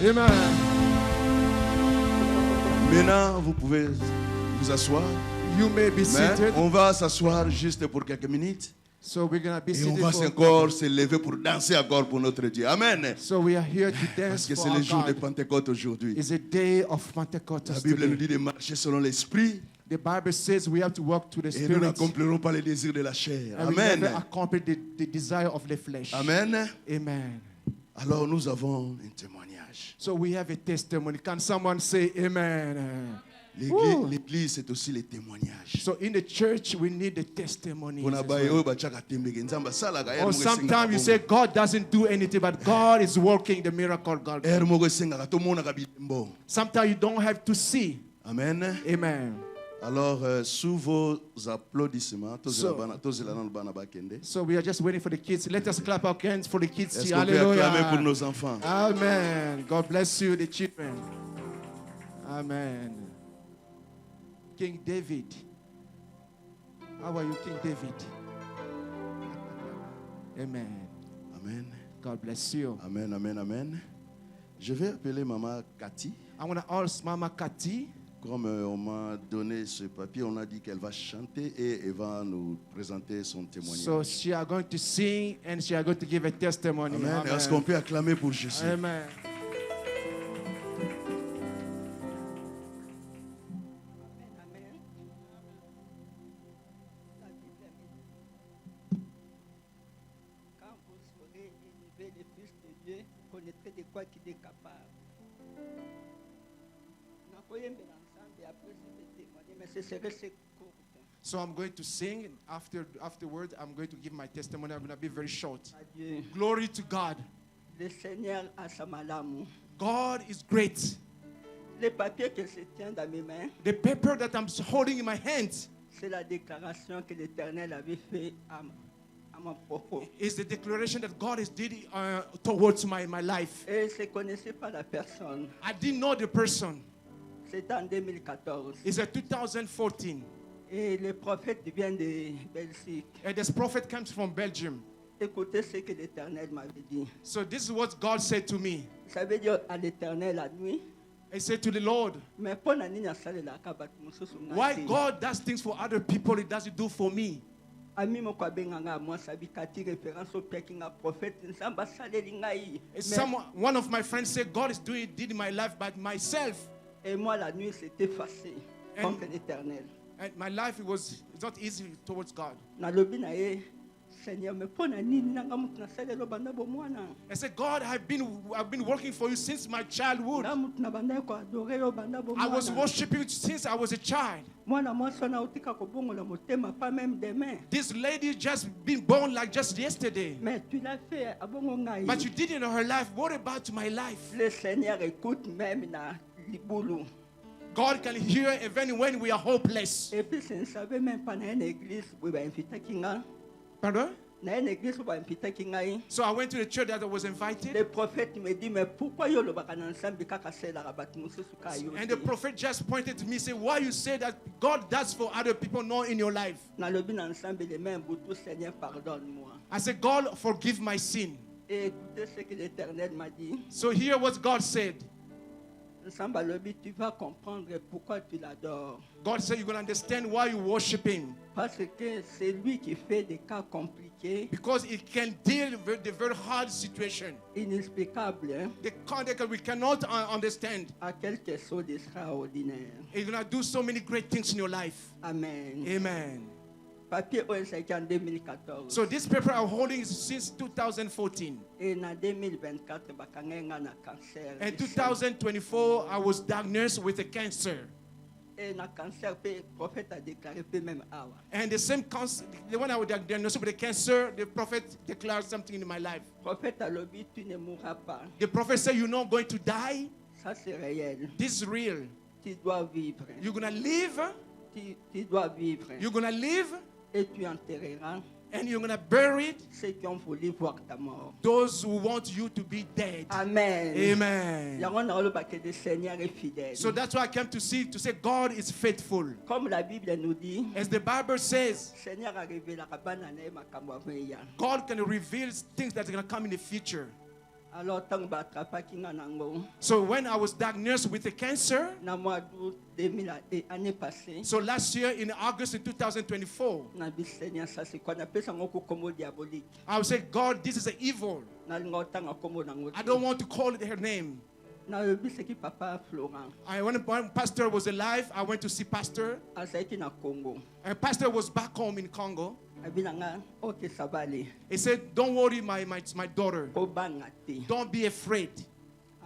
Amen. Maintenant, vous pouvez vous asseoir. You may be Mais seated. on va s'asseoir juste pour quelques minutes. So we're going to be Et on seated va for encore se lever pour danser encore pour notre Dieu. Amen. So we are here to Parce dance que for c'est our le jour de God. Pentecôte aujourd'hui. It's a day of Pentecost La Bible nous today. dit de marcher selon l'esprit The Bible says we have to walk to the et nous Spirit. n'accomplirons pas les désirs de la chair. And we Amen. never accomplish the desire of the flesh. Amen. Amen. Alors nous avons un témoignage. So we have a testimony. Can someone say amen? L'église, c'est aussi les témoignages. So in the church, we need the testimonies. Or Or sometimes you say God doesn't do anything, but God is working the miracle. God. Sometimes you don't have to see. Amen. Amen. Alors, sous vos applaudissements, So we are just waiting for the kids. Let us clap our hands for the kids. est-ce qu'on peut acclamer pour Hallelujah. nos enfants? Amen. God bless you, the children. Amen. King David. How are you, King David? Amen. Amen. God bless you. Amen, amen, amen. Je vais appeler Maman Cathy. I want to ask Mama Cathy. Comme on m'a donné ce papier, on a dit qu'elle va chanter et elle va nous présenter son témoignage. So she are going to sing and she are going to give a testimony. Amen. Amen. Est-ce qu'on peut acclamer pour Jésus? Amen. Quand vous serez élevé le Fils de Dieu, vous connaîtrez de quoi qu'il est capable. Après, je vais témoigner, mais ce serait ce court. So I'm going to sing. Afterward, I'm going to give my testimony. I'm going to be very short. Adieu. Glory to God. Le Seigneur a sa malamu. God is great. Les papiers que je tiens dans mes mains, The paper that I'm holding in my hands c'est la déclaration que l'Éternel avait faite à mon propos. is the declaration that God has did towards my life. Et je ne connaissais pas la personne. I didn't know the person. C'était en 2014. It's a 2014. Et le prophète vient de Belgique. And this prophet comes from Belgium. Écoutez ce que l'Éternel m'avait dit. So this is what God said to me. Ça veut dire à l'Éternel la nuit. He said to the Lord, Mais pour la nuit, why God does things for other people, He doesn't do for me. Ami mo kwa benganga moi sabi kati référence au père qui nga prophète nsamba saleli ngai. One of my friends said God is doing it in my life by myself. Et moi la nuit c'était facile contre l'Éternel. And my life it's not easy towards God. Na lobi na ye Seigneur me pona nini nanga mutu na salelo banda bo mwana. I said, God, I've been working for you since my childhood. Na mutu na banda ko adorer yo banda bo mwana. I was worshiping you since I was a child. Mwana mwasi na utika ko bongola motema pas même demain. This lady just been born like just yesterday. Mais tu l'as fait abongo ngai. But you didn't know her life. What about my life? Le Seigneur écoute même na libulu. God can hear even when we are hopeless. Et puis je ne savais même pas na une église où ba inviter kinga. Pardon? Na une église où ba inviter kinga. So I went to the church that I was invited. Le prophète me dit mais pourquoi yo lobaka na nsambi kaka sela rabati mususu ka yo. And the prophet just pointed to me and said, why you say that God does for other people, not in your life? Na lobi na nsambi les mains butu Seigneur pardonne-moi. I said, God, forgive my sin. Et écoutez ce que l'Éternel m'a dit. So hear what God said. Nsamba lobi tu vas comprendre pourquoi tu l'adores. God said, you're going to understand why you worship Him. Parce que c'est lui qui fait des cas compliqués, Because He can deal with the very hard situation. inexplicables, hein, The conduct that we cannot understand. à quelque chose d'extraordinaire. He's going to do so many great things in your life. Amen. Amen. Papier OSK en 2014. So this paper I'm holding is since 2014. Et en 2024, bakangenga na cancer. In 2024, I was diagnosed with a cancer. Et na cancer, le prophète a déclaré peut même awa. And the same cancer, when I was diagnosed with the cancer, the prophet declared something in my life. Prophète a lobby, tu ne mourras pas. The prophet said, you're not going to die. Ça c'est réel. This is real. Tu dois vivre. You're going to live. Tu dois vivre. You're going to live. Et tu enterreras And you're going to bury ceux qui ont voulu voir ta mort. those who want you to be dead. Amen. Amen. Yango na oloba que le Seigneur est fidèle. So that's why I came to say God is faithful. Comme la Bible nous dit, As the Bible says, Seigneur a révélé la bana na makambo aveya. God can reveal things that are going to come in the future. Alors, tant que batrapaki nga nango, So when I was diagnosed with a cancer, na mois d'août 2000 année passée, so last year in August in 2024, na bisenya ça c'est quoi na pesa ngoko komo diabolique. I would say, God, this is an evil. Na linga tanga komo nango. I don't want to call it her name. Na biseki papa Florent, When Pastor was alive, I went to see Pastor. asaiki na Congo. And Pastor was back home in Congo. Abinanga oke sabali. He said, don't worry, my daughter. Ko bangati. Don't be afraid.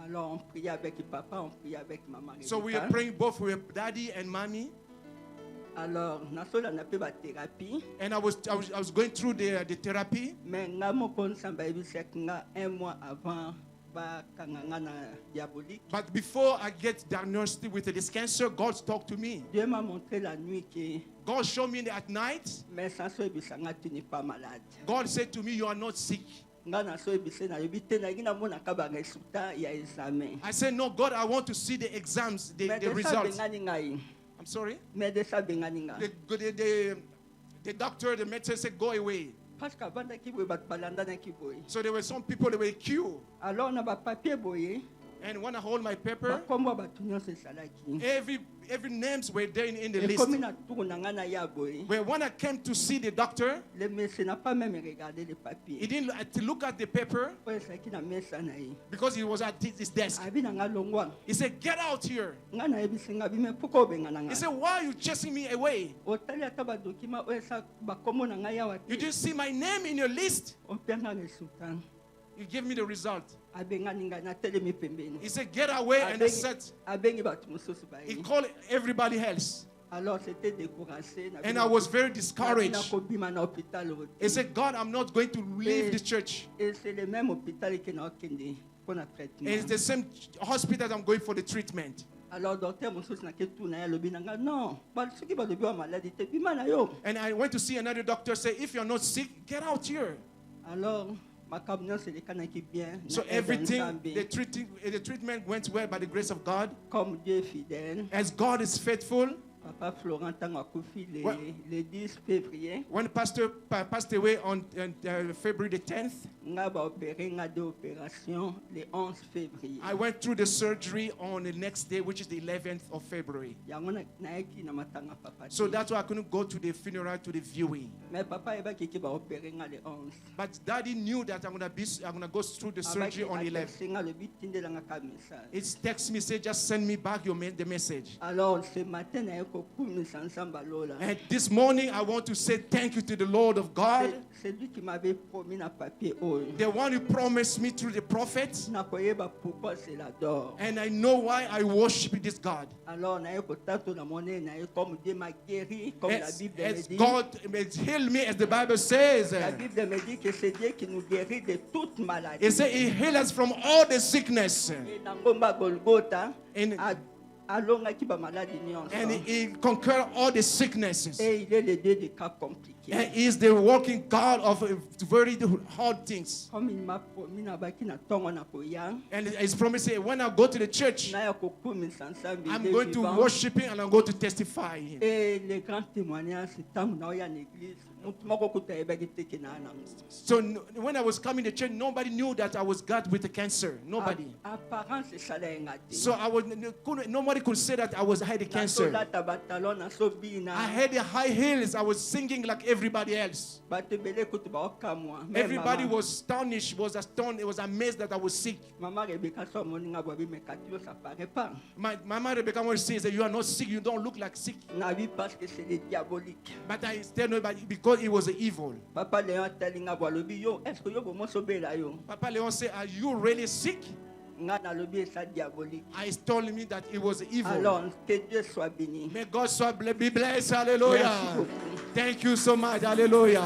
Alors on priait avec papa, on priait avec maman. So we are praying both with daddy and mommy. Alors na sola na pe ba thérapie, And I was going through the therapy. mais nga mo kon samba bisek nga un mois avant ba kanganga na diabolique. But before I get diagnosed with this cancer, God talked to me. Dieu m'a montré la nuit que God showed me at night. mais sans so bisanga tu n'es pas malade. God said to me, you are not sick. Nga na so bise na yebite na gina mona ka ba resultat ya examen. I said, no, God, I want to see the exams, the results. Bengani ngai. I'm sorry. Mais de ça bengani nga. The doctor, the medicine said, go away. Parce que banda ki boy bat balanda na ki boy. So there were some people that were queue. Alors na ba papier boye, And when I hold my ba paper, kombo ba tunyo se salaki. every names were there in the Et list. comme na tour na nga na ya boye, But when I came to see the doctor, le médecin n'a pas même regardé les he papiers. didn't look at the paper Oye sa ki na mesa na yi. because he was at his desk. Abi na nga longwa. He said, get out here. Nga na yebise nga bi me poko benga na He nga. said, why are you chasing me away? Otali ata ba document oye sa ba komo na nga ya wa. You didn't see my name in your list. On perd nga resultat. You give me the result. Abenga ninga na telemi pembeni. He said, get away. And I said, Abengi batu mususu ba he yi. called everybody else. Alors c'était découragé. And I was very Na discouraged. kobima na hôpital. He said, God, I'm not going to leave the church. Et c'est le même hôpital qui n'a okende pour na And traitement. it's the same hospital that I'm going for the treatment. Alors docteur mususu na ke tu na ya lobi nanga non. Ba soki ba lobi wa maladie te bima na yo. And I went to see another doctor, say, if you're not sick, get out here. Alors makambo nyonso elekanaki bien. So na aide ya everything, Nzambe. the treatment went well by the grace of God. Comme Dieu est fidèle. As God is faithful, Papa Florent ntango akufi Ouais. le 10 février. when Pastor passed away on February the 10th, Nga ba opéré nga de opération le 11 février. I went through the surgery on the next day, which is the 11th of February. Yango na yaki na matanga papa. So te. that's why I couldn't go to the funeral, to the viewing. Mais papa eba kiki ba opéré nga le 11. But Daddy knew that I'm gonna go through the surgery on the 11th. Nga le bitindela nga ka message. It texts me, say, just send me back the message. Alors ce matin na yako kumisa nsamba lola. And this morning, I want to say thank you to the Lord of God, C'est lui qui m'avait promis na papier oyo. the one who promised me through the prophets. Na koyeba pourquoi c'est l'adore. And I know why I worship this God. Alors na yako tato na monnaie na yako comme Dieu m'a guéri comme la Bible me As dit. God has healed me, as the Bible says. La Bible me dit que c'est Dieu qui nous guérit de toute maladie. It says He heals us from all the sickness. Et na ngomba Golgotha And, alongaki ba maladie and nyonso. He conquered all the sicknesses. Et il est le Dieu des cas compliqués. And He is the working God of very hard things. Comme il m'a promis na baki na tongo na koya. And He's promising when I go to the church, Na ya kokumisa nsambi I'm Dieu going to vivant. worship Him and I'm going to testify Him. Et le grand témoignage, c'est tant que nous en église. Mutu moko kuta ebaki teke na nango. So when I was coming to church, nobody knew that I was God with the cancer. Nobody. Apparence c'est ngati. So nobody could say that I had the cancer. La tabatalon na so bina. I had the high heels. I was singing like everybody else. Bato bele kutu ba okamwa. Everybody was astonished, was astonished, it was amazed that I was sick. Mama Rebecca so moninga bobi mekatio ça paraît pas. My Mama Rebecca always says that you are not sick, you don't look like sick. Na vie parce que c'est le diabolique. But I tell nobody because it was evil. Papa Léon telinga bo lobi yo, est-ce que yo bomo so bela yo? Papa Leon said, are you really sick? Nga na lobi ça diabolique. I told me that it was evil. Alors que Dieu soit béni. May God be blessed. Hallelujah. Merci beaucoup. Thank you so much. Hallelujah.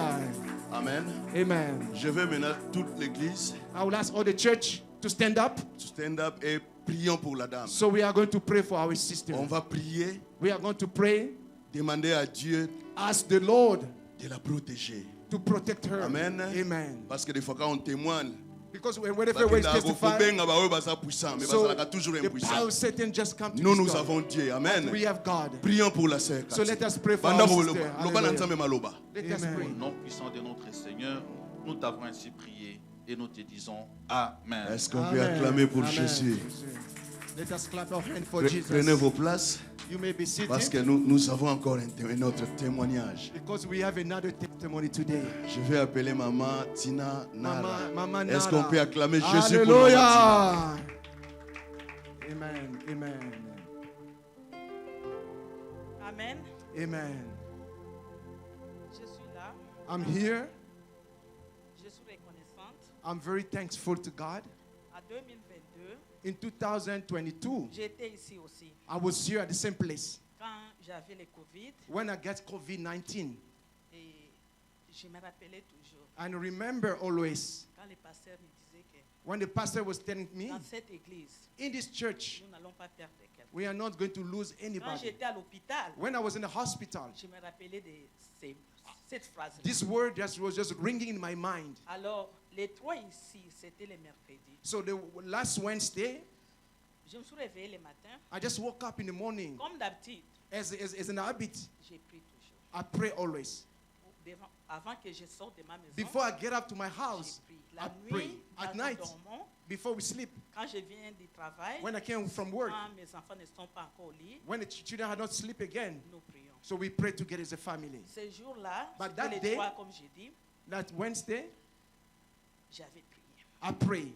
Amen. Amen. Je vais maintenant toute l'église I will ask all the church to stand up. to stand up et prions pour la dame. So we are going to pray for our sister. On va prier, We are going to pray. demander à Dieu Ask the Lord de la protéger. to protect her. Amen. Amen. Parce que des fois quand on témoigne, Because whenever we testify, mais so ça toujours the impuissant. power of Satan just come to Nous, this nous God. avons Dieu. Amen. We have God. Prions pour la sœur. So let us pray for Pendant our que sister. loba na Hallelujah. nzambe maloba. Let us Au pray. nom puissant de notre Seigneur, nous t'avons ainsi prié. et nous te disons Amen. Est-ce qu'on peut acclamer pour Amen. Jésus? Let us clap our hands for Prenez Jesus. vos places You may be parce que seated nous avons encore un autre témoignage. because we have another testimony today. Je vais appeler maman Tina Nara. Mama Est-ce Nara. qu'on peut acclamer Jésus pour maman Tina? Hallelujah. Amen. Amen. Amen. Amen. Je suis là. I'm here. Je suis reconnaissante. I'm very thankful to God. En 2022, In 2022, j'étais ici aussi. I was here at the same place Quand j'avais le Covid, when I got COVID-19. et je me rappelais toujours And remember always quand le pasteur me disait que when the pastor was telling me, dans cette église, in this church, nous n'allons pas perdre quelqu'un. we are not going to lose Quand anybody. j'étais à l'hôpital, When I was in the hospital, je me rappelais de cette phrase. this word was just ringing in my mind. Alors, les trois ici, c'était le mercredi. So the last Wednesday, Je me suis réveillée le matin. I just woke up in the morning. Comme d'habitude, As an habit, j'ai prié toujours. I pray always. Avant que je sorte de ma maison, Before I get up to my j'ai house, prié. I La pray. nuit, At quand nous night, dormons, before we sleep, quand je viens du travail, when I came from work, quand mes enfants ne sont pas encore au lit, when the children had not sleep again, nous prions. so we pray together as a family. Ce jour-là, But c'était that les day- trois, comme j'ai dit, That Wednesday, j'avais prié. I prayed.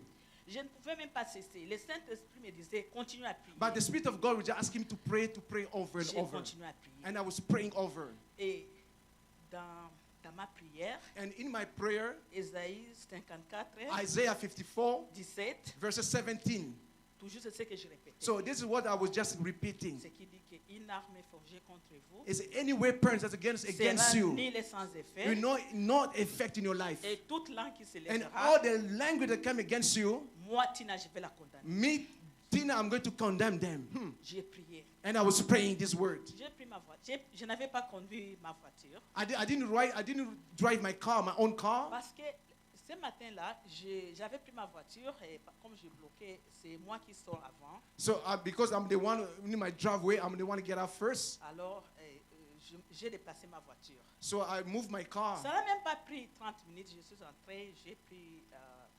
Je ne pouvais même pas cesser. Le Saint-Esprit me disait, continue à prier. But the Spirit of God would just ask him to pray over and J'ai over. continué à prier. And I was praying over. Et dans ma prière, And in my prayer, Ésaïe 54, Isaiah 54, 17, verse 17. toujours c'est ce que je répète. So this is what I was just repeating. Ce qui dit qu'une arme forgée contre vous Is any weapon that's against sera you, nulle sans effet, you know, not effect in your life. et toute langue qui se And lèvera, all the language that come against you, moi, Tina, je vais la condamner. me, Tina, I'm going to condemn them. J'ai prié. And I was praying this word. J'ai pris ma voiture. Je n'avais pas conduit ma voiture I didn't drive my car, my own car. parce que ce matin-là, j'avais pris ma voiture et comme je bloquais, c'est moi qui sors avant. So because I'm the one in my driveway, I'm the one to get out first. Alors, j'ai déplacé ma voiture. So I moved my car. Ça n'a même pas pris 30 minutes. Je suis entré, j'ai pris,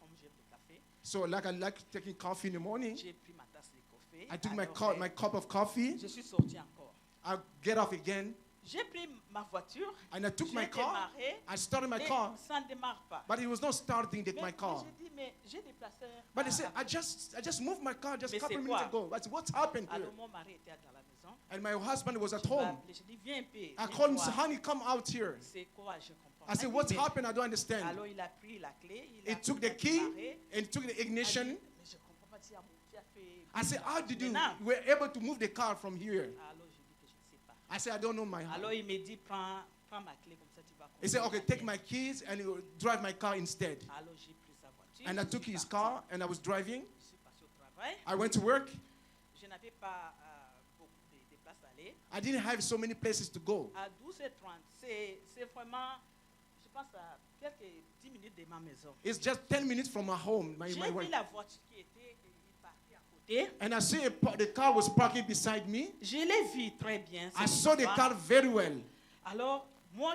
comme j'aime le café, So like I like taking coffee in the morning. j'ai pris ma tasse de café. I took Alors, my cup of coffee. je suis sorti encore. I get off again. J'ai pris ma voiture, And I took j'ai my car. démarré, I started my et car. ça ne démarre pas. But it was not starting Mais my car. j'ai dit, mais j'ai déplacé. But they said, I just moved my car just a Mais couple c'est minutes quoi? ago. I said, what's happened here? Alors mon mari était dans la maison. And my husband was at Je l'ai home. appelé, j'ai dit, viens un peu. I viens called him, voir. said, honey, come out here. C'est quoi, je comprends. I said, Il dit, what's mais- happened? I don't understand. Alors il a pris la clé, il a He took the key démarré. and took the Il a dit, ignition. mais je comprends pas, tu as fait. I said, how did you Maintenant. were able to move the car from here? Alors je dis que je ne sais pas. I said, I don't know my Alors il me dit, prends ma clé comme ça tu vas He said, conduire okay, la take mienne. my keys and you drive my car instead. Alors j'ai pris sa voiture. And I je took suis his parti. car and I was driving. Je suis passé au travail. I went to work. Je n'avais pas beaucoup de places à aller. I didn't have so many places to go. À 12h30, c'est vraiment, je pense, à quelques 10 minutes de ma maison. It's just 10 minutes from my home, my J'ai work. vu la voiture qui était parquée à côté. And I see the car was parking beside me. Je l'ai vu très bien. I cette saw the fois. car very well. Alors, moi,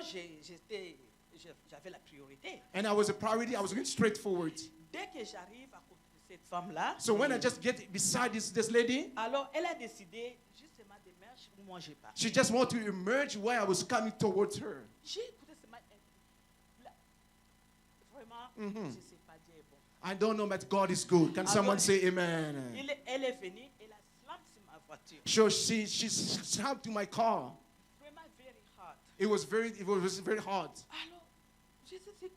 j'avais la priorité. And I was a priority. I was going straight forward. Dès que j'arrive à côté de cette femme-là, So when I just get beside this lady, alors elle a décidé justement de marcher où moi j'ai pas. she just wanted to emerge where I was coming towards her. J'ai écouté ce matin. Vraiment, je ne sais pas dire bon. I don't know, but God is good. Can someone say amen? Elle est venue, elle a slamé sur ma voiture. So she slapped to my car. Vraiment very hard. It was very hard. Alors, je sais c'est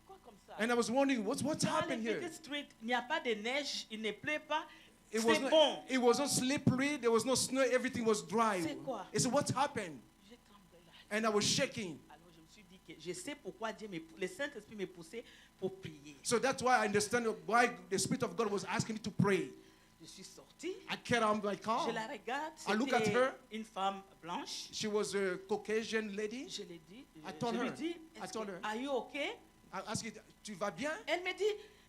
quoi comme ça? And I was wondering, what's Dans happened les here? petites streets, il n'y a pas de neige, il ne pleut pas. It C'est was bon. it was not slippery. There was no snow. Everything was dry. C'est quoi? I said, what's happened? J'ai tremblé là. And I was shaking. Alors je me suis dit que je sais pourquoi le Saint-Esprit me poussait pour prier. So that's why I understand why the Spirit of God was asking me to pray. Je suis sorti, I carried on my car. je la regarde, I look at c'était her. une femme blanche. She was a Caucasian lady. Je l'ai dit, I told je lui her. dis, I told her. are you okay? I asked her, tu vas bien? Elle me dit,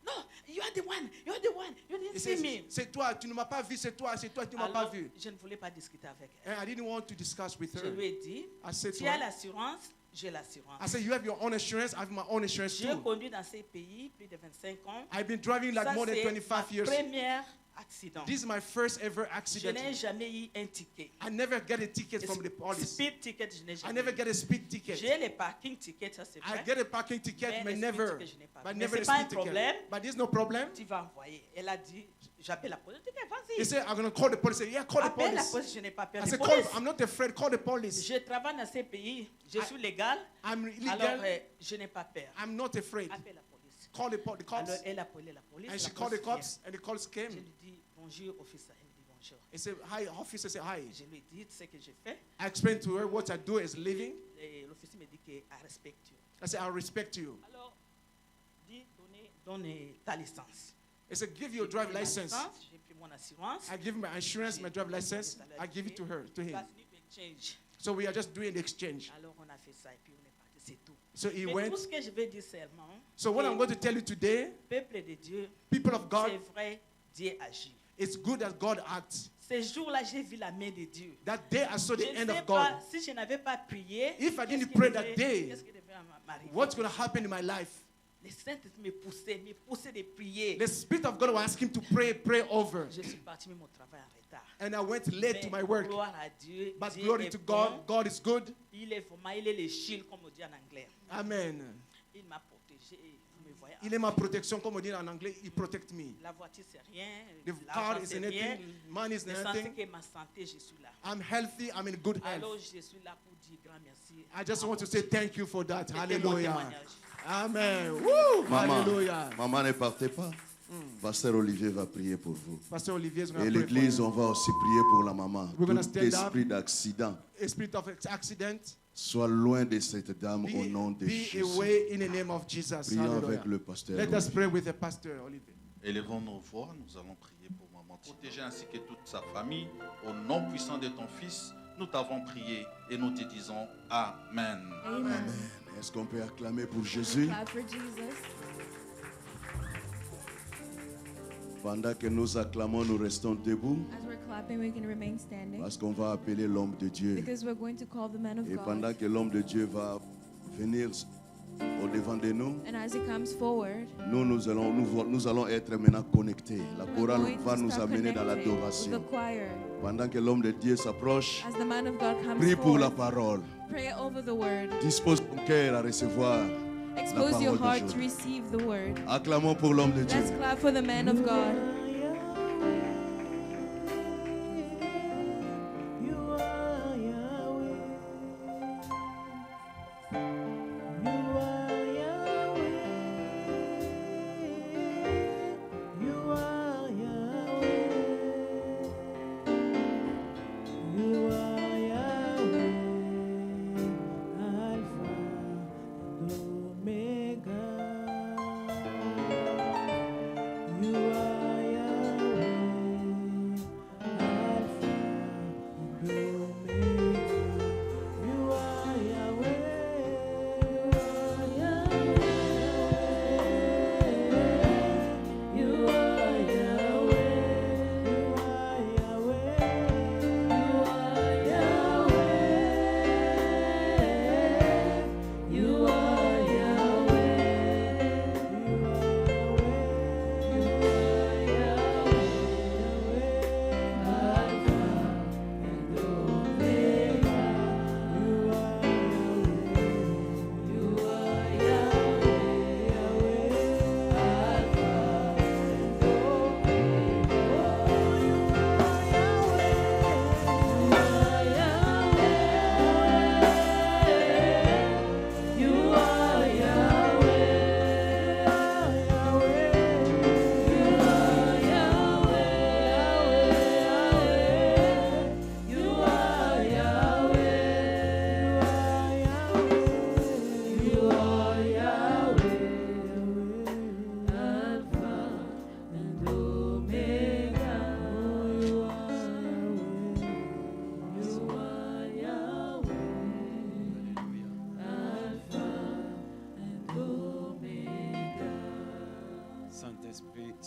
no, you are the one, you didn't He see says, me. c'est toi, tu ne m'as pas vu, c'est toi, tu ne m'as pas Alors, vu. je ne voulais pas discuter avec elle. And I didn't want to discuss with Je her. lui ai dit, I said to tu as her, l'assurance j'ai l'assurance. I said, you have your own insurance, I have my own insurance J'ai too. conduit dans ces pays plus de 25 ans. I've been driving like Ça, more than c'est 25 ma years. premier accident. This is my first ever Je accident. n'ai jamais eu un ticket. I never get a ticket from the police. Speed ticket, je n'ai I jamais never eu. get a speed ticket. J'ai les parking tickets, ça c'est I vrai. get a parking ticket, Mais but le never, speed ticket, je n'ai pas. but Mais never c'est a pas un speed ticket. problème. But there's no problem. Tu vas envoyer. Elle a dit, j'appelle la police. He Vas-y. said, I'm going to call the police. I said, yeah, call the Appelle la police. police, je n'ai pas peur I de said, police. I'm not afraid, call the police. Je travaille dans ces pays, je suis légal. I'm Alors, illegal. je n'ai pas peur. I'm not afraid. Appelle la police. Call the cops. Alors, elle a appelé la police. And la she called the police cops, and the cops vient. came. Je lui dis, bonjour, officer. Elle me dit, bonjour. He said, hi, officer. Said, hi. Je lui dis ce que j'ai fait. I explained to her what I do is living. Et l'officier me dit que I respect you. I said, I respect you. Alors, dis, donne ta licence. He said, give your J'ai drive pris ma license. licence, j'ai pris mon assurance. I give him my insurance, my drive license. I give it to her, to him. That's new exchange. So we are just doing the exchange. Alors, on a fait ça et puis on est parti, c'est tout. So he Mais went. tout ce que je vais dire seulement, So what que I'm going to tell you today, peuple de Dieu, people of God, c'est vrai, Dieu agit. it's good that God acts. Ces jours-là, j'ai vu la main de Dieu. That day I saw Je the ne end sais of pas God. si je n'avais pas prié. If I qu'est-ce didn't qui pray devait- that day, qu'est-ce qui devait m'arriver? What's going to happen in my life? Le Saint-Esprit me poussait de prier. The Spirit of God was asking him to pray over. Je suis parti, mais mon travail en retard. And I went late to my work. Gloire à Dieu. But Dieu glory est to bon. God. God is good. Il est vraiment, il est le shield, comme on dit en anglais. Amen. Il m'a protégé. Vous me voyez. Il est ma protection, comme on dit en anglais. He protect me. La voiture, c'est rien. The L'argent, car is c'est rien. anything. Money is Le sens nothing. que ma santé, je suis là. I'm healthy. I'm in good Alors, health. je suis là pour dire grand merci. I just want to say thank you for that. C'était mon Hallelujah. témoignage. Amen. Woo. Maman, Hallelujah. maman, ne partez pas. Pasteur Olivier va prier pour vous. Pastor Olivier is going Et to pray for l'église, you. on va aussi prier pour la maman. We're gonna Tout stand up. esprit d'accident A spirit of accident, soit loin de cette dame au nom de be Jésus. away in the name of Jesus. Prions Hallelujah. avec le pasteur. Let us pray with the pastor Olivier. Élevons nos voix, nous allons prier pour maman. Protéger ainsi que toute sa famille. Au nom puissant de ton Fils, nous t'avons prié et nous te disons Amen. Amen. Est-ce qu'on peut acclamer pour Jésus? Clap for Jesus. Pendant que nous acclamons, nous restons debout As we're clapping, we can remain standing parce qu'on va appeler l'homme de Dieu. because we're going to call the man of Et pendant God. que l'homme de Dieu va venir au devant de nous, And as he comes forward, nous allons être maintenant connectés. La we're chorale going va to nous start amener dans connecting with l'adoration. the choir. Pendant que l'homme de Dieu s'approche, As the man of God comes prie pour la forward, parole. pray over the word. Dispose ton cœur à recevoir. Expose your parole heart to d'aujourd'hui. receive the word. Acclamons pour l'homme de Dieu. Let's clap for the man of God. You are Yahweh.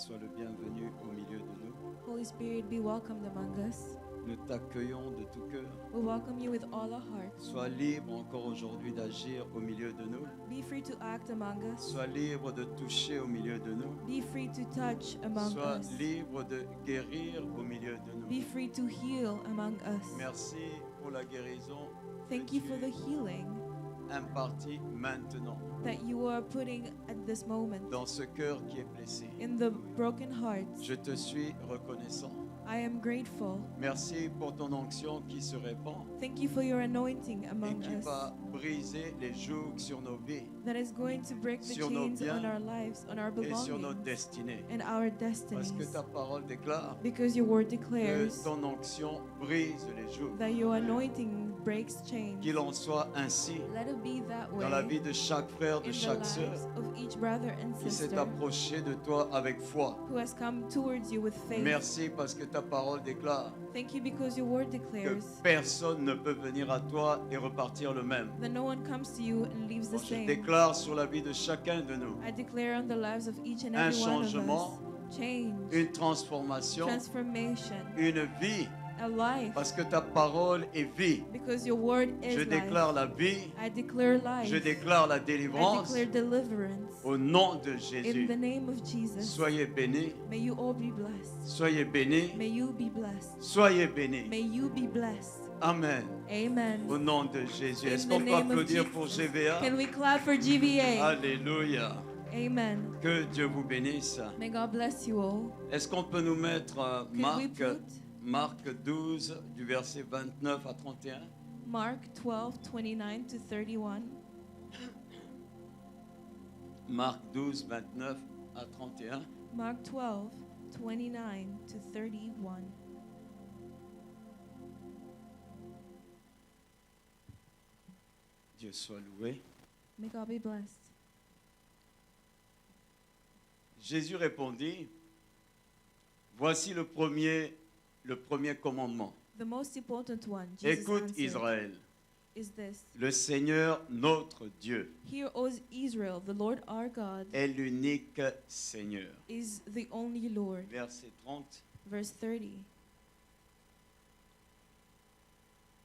sois le bienvenu au milieu de nous. Holy Spirit, be welcomed among us. Nous t'accueillons de tout cœur. We welcome you with all our hearts. Sois libre encore aujourd'hui d'agir au milieu de nous. Be free to act among us. Sois libre de toucher au milieu de nous. Be free to touch among Sois us. libre de guérir au milieu de nous. Be free to heal among us. Merci pour la guérison Thank que you tu for the healing impartis maintenant that you are putting at this moment dans ce cœur qui est blessé. in the broken hearts. Je te suis reconnaissant. I am grateful. Merci pour ton onction qui se répand Thank you for your anointing et among qui us va briser les jougs sur nos vies that is going to break the sur nos chains biens on our lives, on our et sur nos belongings, destinées. and our Parce que destinies. ta parole déclare Because your word que declares ton onction brise les jougs. that your anointing breaks chains. Qu'il en soit ainsi Let it be that way dans la vie de chaque frère, de in the chaque sœur lives of each brother and qui s'est sister approché de toi avec foi. who has come towards you with faith. Merci parce que ta parole déclare Thank you because your word que declares personne ne peut venir à toi et repartir le même. that no one comes to you and leaves the Je same. déclare sur la vie de chacun de nous I declare on the lives of each and un every one of changement, us change, une transformation, transformation, une vie, a life, parce que ta parole est vie. because your word is Je life. déclare la vie, I declare life. je déclare la I délivrance declare deliverance. au nom de In Jésus. the name of Jesus, Soyez bénis, may you all be blessed. soyez bénis, May you be blessed. soyez bénis. May you be blessed. Amen. Amen. Au nom de Jésus. In Est-ce the qu'on peut name of applaudir Jesus. pour GVA? Can we clap for GVA? Alléluia. Amen. Que Dieu vous bénisse. May God bless you all. Est-ce qu'on peut nous mettre Can we Marc, put Marc 12 du verset 29 à 31? Mark 12, 29 to 31? Marc 12, 29 à 31. Mark 12, 29 to 31. Dieu soit loué. May God be blessed. Jésus répondit, voici le premier commandement. The most important one, Jesus Écoute answered, Israël, is this. le Seigneur notre Dieu Hear, O Israel, the Lord our God est l'unique Seigneur. is the only Lord. Verset 30. Verse 30.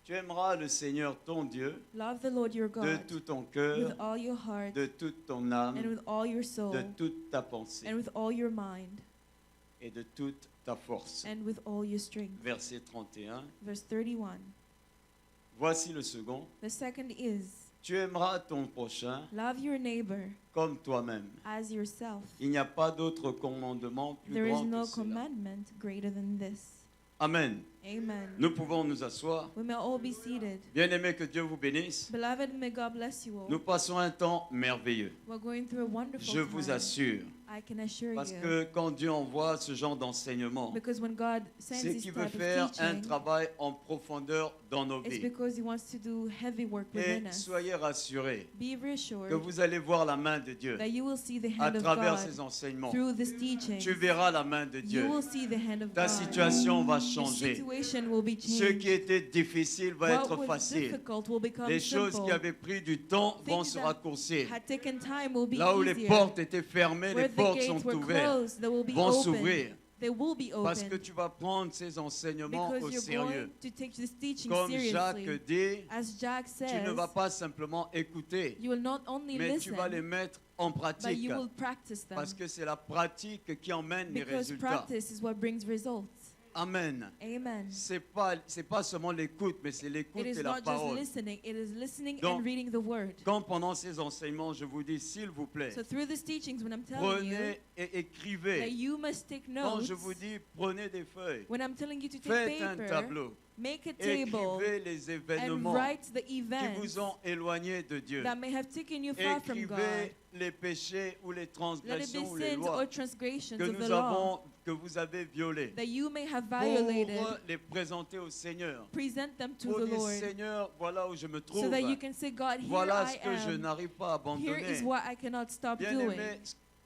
Tu aimeras le Seigneur ton Dieu Love the Lord your de God tout ton cœur, with all your heart de toute ton âme, and with all your soul de toute ta pensée and with all your mind et de toute ta force. and with all your strength. Verset 31. Verse 31. Voici le second. The second is, Tu aimeras ton prochain love your neighbor comme toi-même. as yourself. Il n'y a pas d'autre commandement plus There is grand no que cela. commandment greater than this. Amen. Amen. Nous pouvons nous asseoir. We may all be seated. Bien-aimés, que Dieu vous bénisse. Beloved, may God bless you all. Nous passons un temps merveilleux. We're going through a wonderful Je vous time. assure. I can assure Parce you. que quand Dieu envoie ce genre d'enseignement, Because when God sends c'est this qu'il veut type faire of un teaching, travail en profondeur dans nos it's vies. because He wants to do heavy work Et within us. soyez rassurés Be reassured que vous allez voir la main de Dieu that you will see the à hand of travers God ces enseignements. through this teaching. Tu verras la main de You Dieu. will see the hand of Ta God. situation va Your changer. situation will be Ce qui changed. était difficile va What être was facile. difficult will become Les choses simple. qui avaient pris du temps vont Things se that raccourcir. had taken time will be Là où les easier. portes étaient fermées, les Where the portes gates sont were ouvertes, closed, they will be vont open. s'ouvrir. They will be Parce que open. tu vas prendre ces enseignements au Because you're sérieux. going to take this teaching Comme seriously. Jacques dit, As Jack tu ne says, vas pas simplement écouter, you will not only mais tu listen, vas les mettre en but pratique. you will practice them. Parce que c'est la pratique qui emmène les Because résultats. practice is what brings results. Amen. Amen. C'est pas seulement l'écoute, mais c'est l'écoute It is et la not just parole. listening, it is listening Donc, and reading the word. Quand pendant ces enseignements, je vous dis, s'il vous plaît, So through these teachings, when I'm telling you prenez et that écrivez. you must take Quand notes, je vous dis, prenez des feuilles, when I'm telling you to take faites un paper, tableau, make a table, écrivez les and événements write the qui events vous ont éloigné de Dieu. that may have taken you far from God. Écrivez les péchés ou les Let it be transgressions ou les sins lois or transgressions que of the nous law avons, que vous avez violées, that you may have pour violated. les présenter au Seigneur. Present them to Pour the dire, Lord, Seigneur, voilà où je me trouve. so that you can say, God, here Voilà I ce que je am. n'arrive pas à Here is abandonner. what I cannot stop Bien doing. aimé,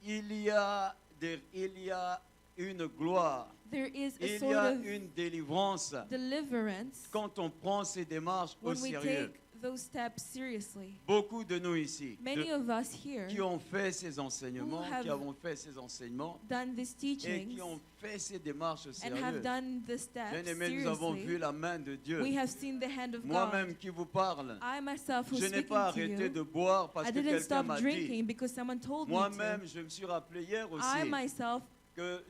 il y a une gloire. There is a Il y sort a of une délivrance deliverance quand on prend ces démarches au when we sérieux. take those steps seriously. Beaucoup de nous ici, Many of us here qui ont fait ces enseignements, who have qui avons fait ces enseignements done these et teachings qui ont fait ces démarches au and have sérieux. done the steps Bien-aimés, nous avons vu seriously. la main de Dieu. We have seen the hand of Moi-même God. qui vous parle, I myself who's je n'ai speaking pas to arrêté you, de boire parce I que didn't quelqu'un stop m'a dit. drinking because someone told me Moi-même, to. je me suis rappelé hier I aussi myself, que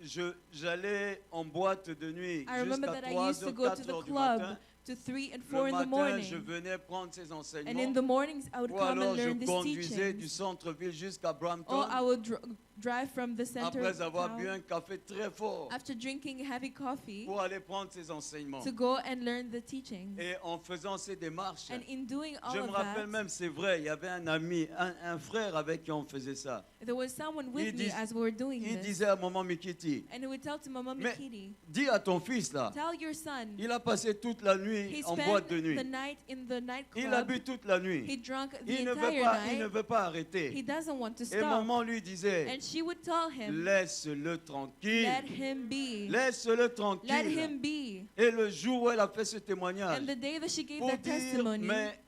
j'allais en boîte de nuit I remember jusqu'à that I 3 used to heures, go to 4 the heures du club matin. to 3 and Le 4 in the matin, je morning. venais prendre ces And in enseignements. the mornings, I would Ou come alors and je learn these conduisais du teachings. centre-ville jusqu'à Or Brampton I would drive from the center après avoir bu town un café très fort after drinking heavy coffee pour aller prendre ces enseignements. to go and learn the teachings. Et en faisant ces démarches, And in doing all je me of rappelle that, même, c'est vrai, il y avait un ami, un frère avec qui on faisait ça. there was someone with Il me dis- as we were doing Il this. disait à maman Mikiti, And he would tell to Mama Mais- Mikiti, dis à ton fils là, tell your son, il a passé toute la he nuit en spent boîte de nuit. the night in the Il a nightclub. bu toute la He nuit. drank the Il ne entire il ne night. veut pas He arrêter. doesn't want to Et stop. maman lui disait, And she would tell him, laisse-le tranquille. let him be. Laisse-le Let tranquille. him be. Et le jour où elle a fait ce témoignage, And the day that she gave pour that dire, testimony, mais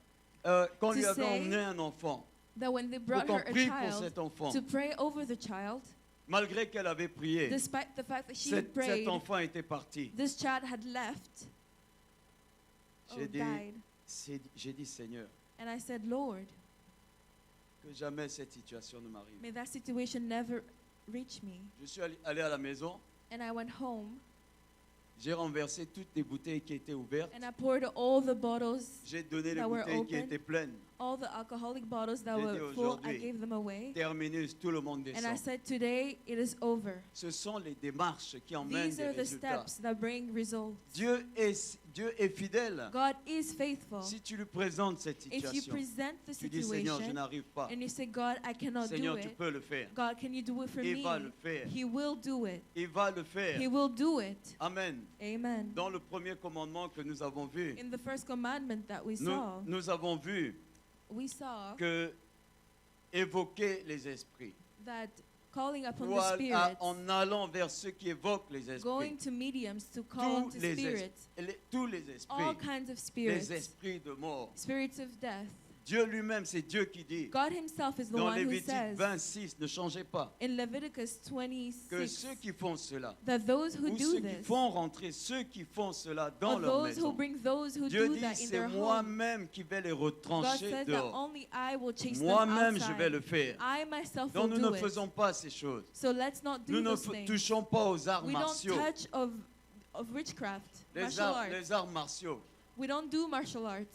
quand to lui avait say emmené un enfant, that when they pour brought qu'on her a prie pour child cet enfant, to pray over the child, malgré qu'elle avait prié, despite the fact that she cet prayed, enfant était parti. this child had left or J'ai dit, died. j'ai dit, Seigneur, And I said, Lord, que jamais cette situation ne m'arrive. may that situation never reach me. Je suis allé à la maison, And I went home j'ai renversé toutes les bouteilles qui étaient ouvertes, and I poured all the bottles, j'ai donné les that were bouteilles qui open. étaient pleines. all the alcoholic bottles that J'ai were dit full, I aujourd'hui, gave them away. Terminus, tout le monde And I descend. said, today it is over. Ce sont les démarches qui emmènent These des are the résultats. steps that bring results. Dieu est fidèle. God is faithful. Si tu lui présentes cette If you situation, present the tu dis Seigneur, je situation n'arrive pas. and you say, God, I cannot Seigneur, do tu it. peux le faire. God, can you do it for Il me? va le faire. He will do it. Il va le faire. He will do it. Amen. Amen. Dans le premier commandement que nous avons vu, In the first commandment that we nous, saw, nous avons vu we saw que évoquer les esprits. that calling upon Ou the spirits, en allant vers ceux qui évoquent les going esprits. to mediums to call Tous to les, spirits, tous les all esprits. kinds of Les spirits, esprits de mort. spirits of death. Dieu lui-même, c'est Dieu qui dit. God himself is the Dans one who Lévitique says 26, ne changez pas. in Leviticus Que 26 ceux qui font cela, that those who ou do ceux qui this, font rentrer ceux qui font cela dans or leur those who maison. bring those who Dieu do dit, that in c'est their home, moi-même qui vais les God retrancher says that dehors. only I will chase them Moi-même, je vais outside. le faire. I myself Donc will nous do ne it. faisons pas ces choses. So let's not do Nous ne those things. touchons pas aux arts We don't martiaux. touch of witchcraft, Les martial arts. les arts martiaux. We don't do martial arts.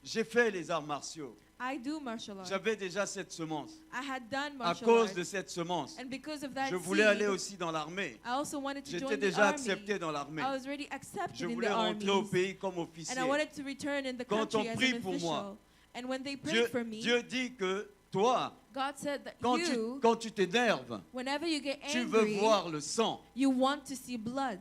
J'ai fait les arts martiaux. I do martial arts. J'avais déjà cette semence. I had done À martial cause arts. de cette semence, And because of that je voulais seed, aller aussi dans l'armée. I also wanted to J'étais join the déjà army. accepté dans l'armée. I was already accepted Je in the voulais rentrer au army. pays comme officier. And I wanted to return in the Quand country on as prie an pour official. moi, And when they prayed Dieu, for me, Dieu dit que toi, God said that quand you, tu t'énerves, whenever you get tu veux angry, voir le sang. you want to see blood.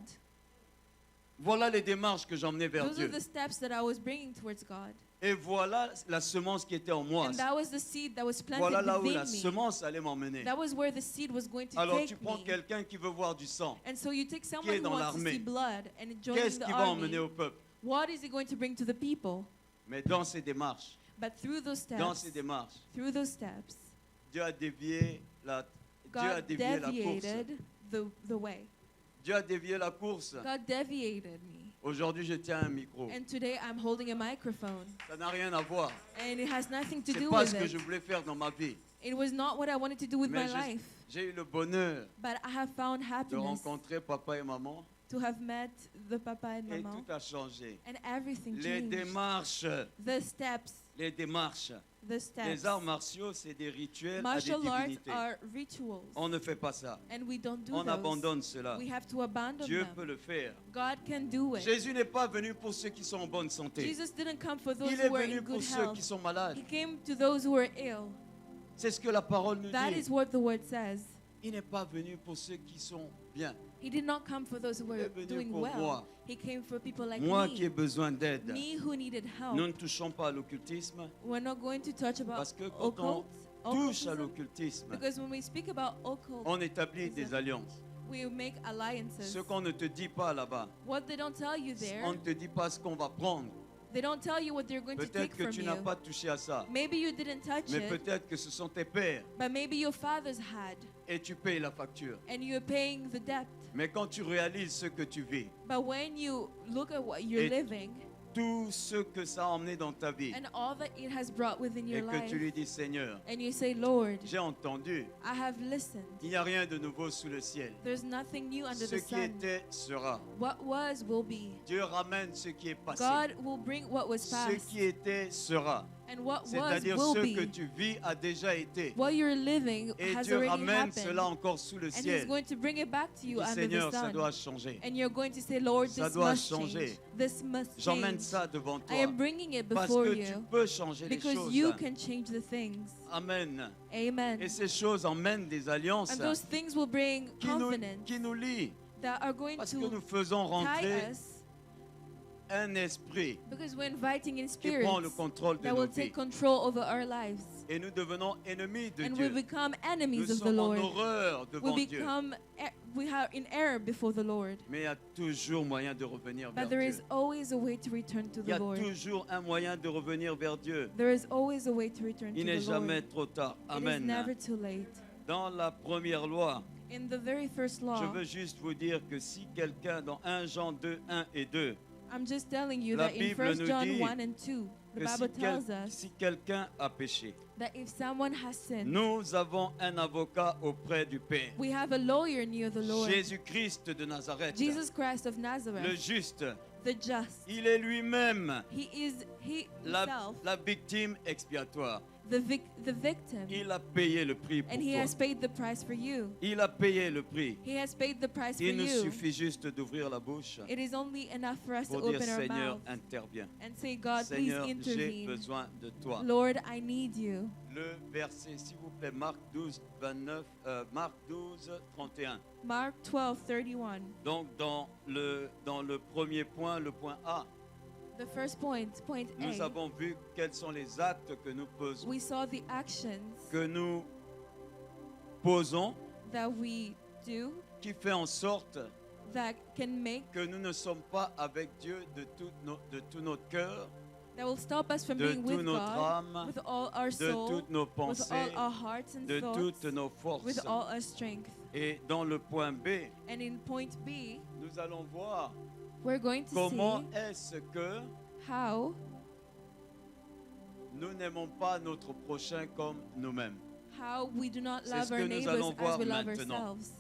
Voilà les démarches que j'emmenais vers Those are Dieu. the steps that I was bringing towards God. Et voilà la semence qui était en moi. And that was the seed that was planted Voilà là où within la me. semence allait m'emmener. That was where the seed was going to Alors take tu prends me. quelqu'un qui veut voir du sang. And so you take est someone who dans wants to l'armée. see blood and join Qu'est-ce the qu'il va army. emmener au peuple? What is he going to bring to the people? Mais dans ces démarches, But through those dans steps, ces démarches, through those steps, Dieu a dévié la God dévié la course. deviated the way. Dieu a dévié la course. God deviated me. Aujourd'hui, je tiens un micro. And today I'm holding a microphone. Ça n'a rien à voir. And it has nothing to C'est do pas with ce que je it. voulais faire dans ma vie. It was not what I wanted to do with Mais my life. j'ai eu le bonheur But I have found de happiness rencontrer papa et maman to have met the papa and et mama. tout a changé. And everything Les changed. démarches, The steps. les démarches. The steps. Les arts martiaux, c'est des rituels à des Martial arts divinités. are rituals. On ne fait pas ça. And we don't do On those. abandonne cela. We have to abandon Dieu them. peut le faire. God can do it. Jésus n'est pas venu pour ceux qui sont en bonne santé. Jesus didn't come for those Il est who were venu in pour good ceux health. qui sont malades. He came to those who were ill. C'est ce que la parole nous That dit. is what the word says. Il n'est pas venu pour ceux qui sont bien. He did not come for those who Il were est venu doing pour well. moi. He came for people like Moi qui ai me. besoin d'aide. Me who needed help. Nous ne touchons pas à l'occultisme We're not going to touch about parce que quand on occult, touche à occultism, l'occultisme, because when we speak about occult, on établit des alliances. We make alliances. Ce qu'on ne te dit pas là-bas. What they don't tell you On ne there, te dit pas ce qu'on va prendre. they don't tell you what they're going to take Peut-être que from tu n'as you. pas touché à ça. Maybe you didn't touch Mais it, peut-être que ce sont tes pères but maybe your fathers had, et tu payes la facture. and you're paying the debt. Mais quand tu réalises ce que tu vis, But when you look at what you're Et- living tout ce que ça a emmené dans ta vie, and all that it has brought within et your que life, tu lui dis, Seigneur, and you say, Lord, j'ai entendu, I have listened. il n'y a rien de nouveau sous le ciel. There's nothing new under Ce the qui sun. était sera. What was will be. Dieu ramène ce qui est passé. God will bring what was Ce past, qui était sera. and what was C'est-à-dire will ce que be. tu vis a déjà été. What you're living Et has Dieu already ramène happened, cela encore sous le and He's ciel. going to bring it back to Il you dit, under Seigneur, the ça sun. doit changer. And you're going to say, Lord, Ça this doit must changer. change. This must J'emmène change. ça devant I toi. am bringing it Parce before que tu you peux changer les because choses. you can change the things. Amen. Amen. Et ces choses emmènent des alliances And those things will bring confidence qui nous lient. that are going Parce que to nous faisons tie rentrer us, un esprit because we're inviting in qui prend le spirits contrôle de that nos will vies. take control over our lives. Et nous devenons ennemis de And we Dieu. become Nous enemies of the sommes en Lord. horreur devant We Dieu. become, we are in error before the Lord. Mais il y a toujours moyen de revenir vers But there is Dieu. always a way to return to Il y the a Lord. toujours un moyen de revenir vers Dieu. There is always a way to return to Il the n'est jamais Lord. trop tard. It is Amen. never too late. Dans la première loi, In the very first je law, veux juste vous dire que si quelqu'un dans 1 Jean 2, 1 et 2, I'm just telling you La that in Bible 1 nous John dit 1 and 2, the que Bible tells us si quelqu'un a péché, that if someone has sinned, nous avons un avocat auprès du Père. we have a lawyer near the Lord, Jésus-Christ de Nazareth, Jesus Christ of le Nazareth, juste, the just. il est lui-même He is He la, himself, la victime expiatoire. the victim, Il a payé le prix pour and He toi. has paid the price for you. Il a payé le prix. He has paid the price for Il nous you. suffit juste d'ouvrir la bouche It is only enough for us to pour dire open our Seigneur, mouth interviens. and say, God, Seigneur, please j'ai intervene. besoin de toi. Lord, I need you. Le verset, s'il vous plaît, Marc 12, 29, Marc 12, 31. Mark 12:31. Donc, dans le premier point, le point A, The first point nous A, avons vu quels sont les actes que nous posons, we saw the actions that we do qui fait en sorte that can make, que nous ne sommes pas avec Dieu de tout notre cœur, that will stop us from de being toute with notre God âme, with all our de soul, toutes nos with pensées, all our hearts and de thoughts, toutes nos with forces. all our strength. Et dans le point B, And in point B, nous allons voir we're going to comment see est-ce que how nous n'aimons pas notre prochain comme nous-mêmes. we do not C'est love ce our que nous neighbors allons as voir we love maintenant. ourselves.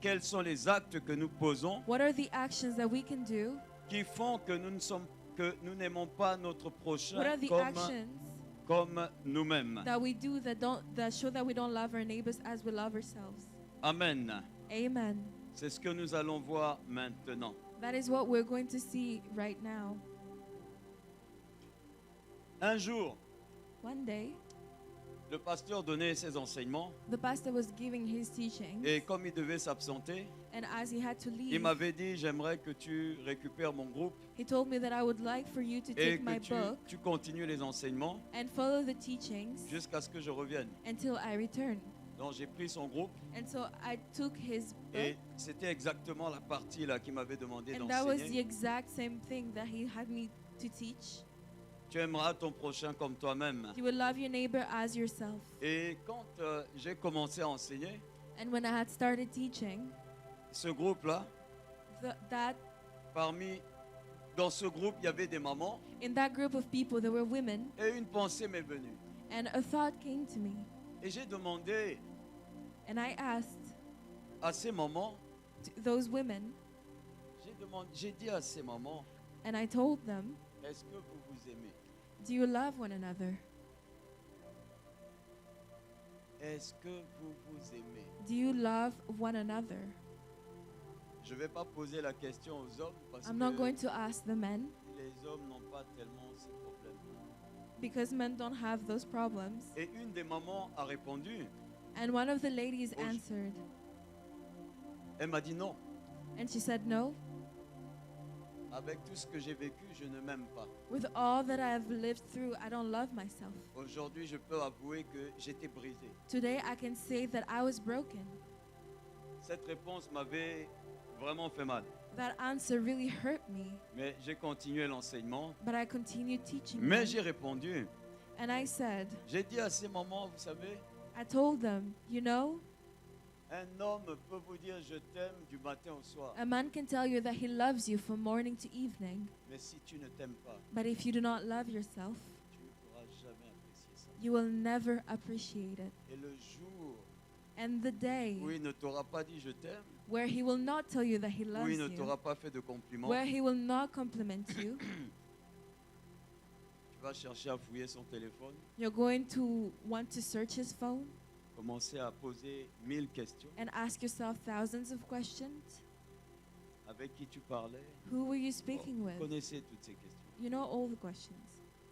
Quels sont les actes que nous posons What are the actions that we can do? qui font que nous n'aimons pas notre prochain What are the actions comme nous-mêmes. that we do that show that we don't love our neighbors as we love ourselves? Amen. Amen. C'est ce que nous allons voir maintenant. That is what we're going to see right now. Un jour, One day, le pasteur donnait ses enseignements the pastor was giving his teaching, et comme il devait s'absenter, and as he had to il leave, m'avait dit, j'aimerais que tu récupères mon groupe he told me that I would like for you to et take my que book tu continues les enseignements and follow the teachings jusqu'à ce que je revienne. until I return. Donc j'ai pris son groupe And so I took his book, et c'était exactement la partie là qu'il m'avait demandé and that was the d'enseigner. exact same thing that he had me to teach. Tu aimeras ton prochain comme toi-même. You will love your neighbor as yourself. Et quand j'ai commencé à enseigner, And when I had started teaching, ce groupe-là, dans ce groupe, il y avait des mamans in that group of people, there were women, et une pensée m'est venue. and a thought came to me. Et j'ai demandé And I asked à ces mamans, those women, j'ai dit à ces mamans, and I told them, est-ce que vous vous aimez? do you love one another? Est-ce que vous vous aimez? Do you love one another? Je ne vais pas poser la question aux hommes parce I'm not que going to ask the men, les hommes n'ont pas tellement ces problèmes. because men don't have those problems. Et une des mamans a répondu, And one of the ladies Oh, answered, elle m'a dit non. and she said, no, Avec tout ce que j'ai vécu, je ne m'aime pas. with all that I've lived through, I don't love myself. Aujourd'hui, je peux avouer que j'étais brisé. Today I can say that I was broken. Cette réponse m'avait vraiment fait mal. That answer really hurt me, Mais j'ai continué l'enseignement. but I continued teaching Mais them. j'ai répondu. And I said, J'ai dit à ces moments, vous savez, I told them, you know, un homme peut vous dire je t'aime du matin au soir. a man can tell you that he loves you from morning to evening, Mais si tu ne t'aimes pas, but if you do not love yourself, tu ne pourras jamais apprécier ça. you will never appreciate it. Et le jour And the day où il ne t'aura pas dit je t'aime, where he will not tell you that he où loves il ne you, t'aura pas fait de compliments, where he will not compliment you, tu vas chercher à fouiller son téléphone, you're going to want to search his phone commencer à poser 1000 questions. and ask yourself thousands of questions. Avec qui tu parlais? Who were you Bon, speaking vous with? connaissez toutes ces questions. You know all the questions.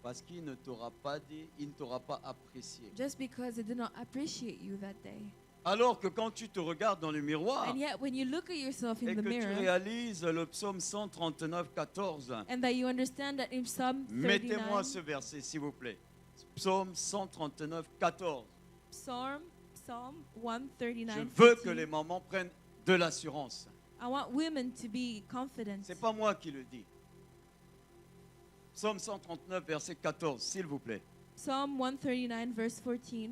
Parce qu'il ne t'aura pas dit, il ne t'aura pas apprécié. Just because they did not appreciate you that day. Alors que quand tu te regardes dans le miroir And yet when you look at yourself et in que the tu mirror réalises le psaume 139, 14, and that you understand that in Psalm mettez-moi 39, ce verset s'il vous plaît. Psaume 139, 14. Psalm Je 139, veux que 14, les mamans prennent de l'assurance. I want women to be confident. Ce n'est pas moi qui le dis. Psaume 139, verset 14, s'il vous plaît. Psalm 139 verse 14.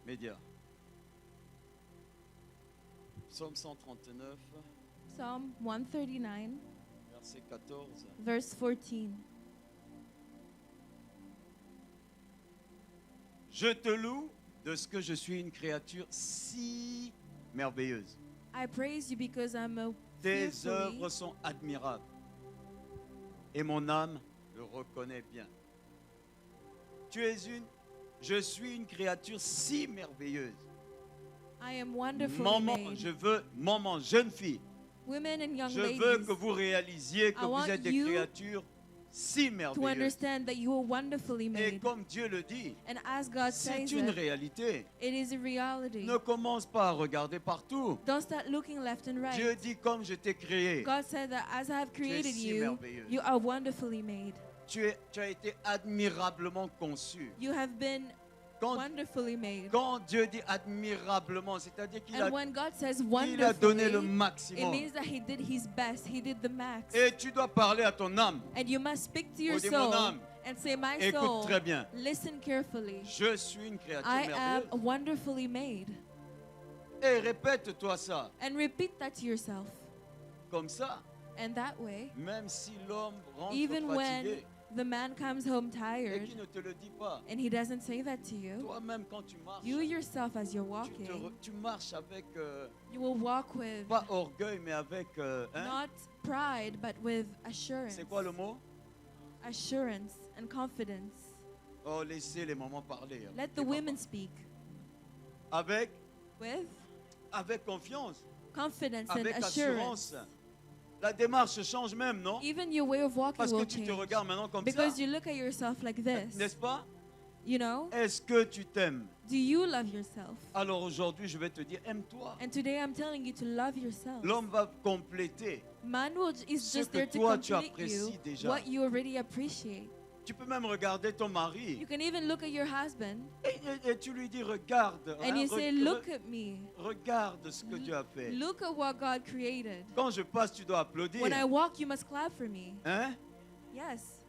Média. Psaume 139, Psalm 139 verset 14. verse 14. Je te loue de ce que je suis une créature si merveilleuse. I praise you because I'm a Tes fearfully, œuvres sont admirables. Et mon âme le reconnaît bien. Je suis une créature si merveilleuse. I am wonderfully Maman, made. maman, jeune fille, Women and young je ladies, veux que vous réalisiez que I vous want êtes des you créatures si to merveilleuses. understand that you are wonderfully Et made. comme Dieu le dit, And as God c'est says une it, réalité. it is a reality. Ne commence pas à regarder partout. Don't start looking left and Dieu right. dit comme je t'ai créé, God said that as I have created si you, merveilleuse. you are wonderfully made. tu as été admirablement conçu. You have been Quand, wonderfully made. quand Dieu dit admirablement, c'est-à-dire qu'il a, And when God says il a donné le wonderfully, it maximum. means that He did His best. He did the max. Et tu dois parler à ton âme. And you must speak to your Oh, dis mon soul âme, and say, my écoute soul, très bien. listen carefully. Je suis une créature I am merveilleuse. wonderfully made. Et répète-toi ça. And repeat that to yourself. Comme ça, And that way, même si l'homme rentre even when fatigué the man comes home et tired qu'il ne te le dit pas, and he doesn't say that to you, toi-même quand tu marches, you yourself as you're tu, walking, tu marches avec, you will walk with pas orgueil, mais avec, hein? not pride, but with assurance. C'est quoi le mot? Assurance and confidence. Oh, laissez les mamans parler. hein. Let the Les mamans. women speak Avec, with avec confiance, confidence and avec assurance. assurance. La démarche change même, non? Even your way of walking Parce que will tu te change. regardes maintenant comme ça. Because you look at yourself like this. N'est-ce pas? You know? Est-ce que tu t'aimes? Do you love yourself? Alors aujourd'hui, je vais te dire, aime-toi. And today I'm telling you to love yourself. L'homme va compléter. Man is Ce just que there to toi, tu complete apprécies you déjà. what you already appreciate. Tu peux même regarder ton mari You can even look at your husband et tu lui dis, regarde, and hein, you say, look at me. regarde ce que Dieu a fait. Look at what God created. Quand je passe, tu dois applaudir. When I walk, you must clap for me. Hein? Yes.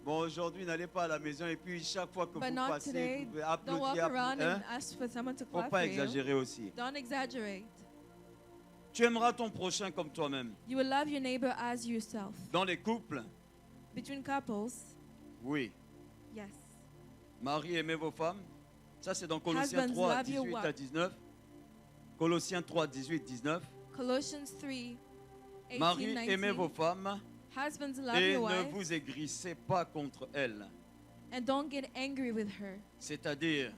Bon, aujourd'hui, n'allez pas à la maison et puis chaque fois que But vous not passez, today. vous pouvez Don't walk applaudir. around Hein? and ask for someone to Faut clap pas for you. exagérer aussi. Don't exaggerate. Tu aimeras ton prochain comme toi-même. You will love your neighbor as yourself. Dans les couples, Between couples, oui. yes. Mari, aimez vos femmes. Ça, c'est dans Colossiens Husbands, 3, love your 18 à wife. 19. Colossiens 3, 18, 19. Colossians 3, 18, Mari, 19. aimez vos femmes Husbands, love et your ne wife vous aigrissez pas contre elles. and don't get angry with her. C'est-à-dire,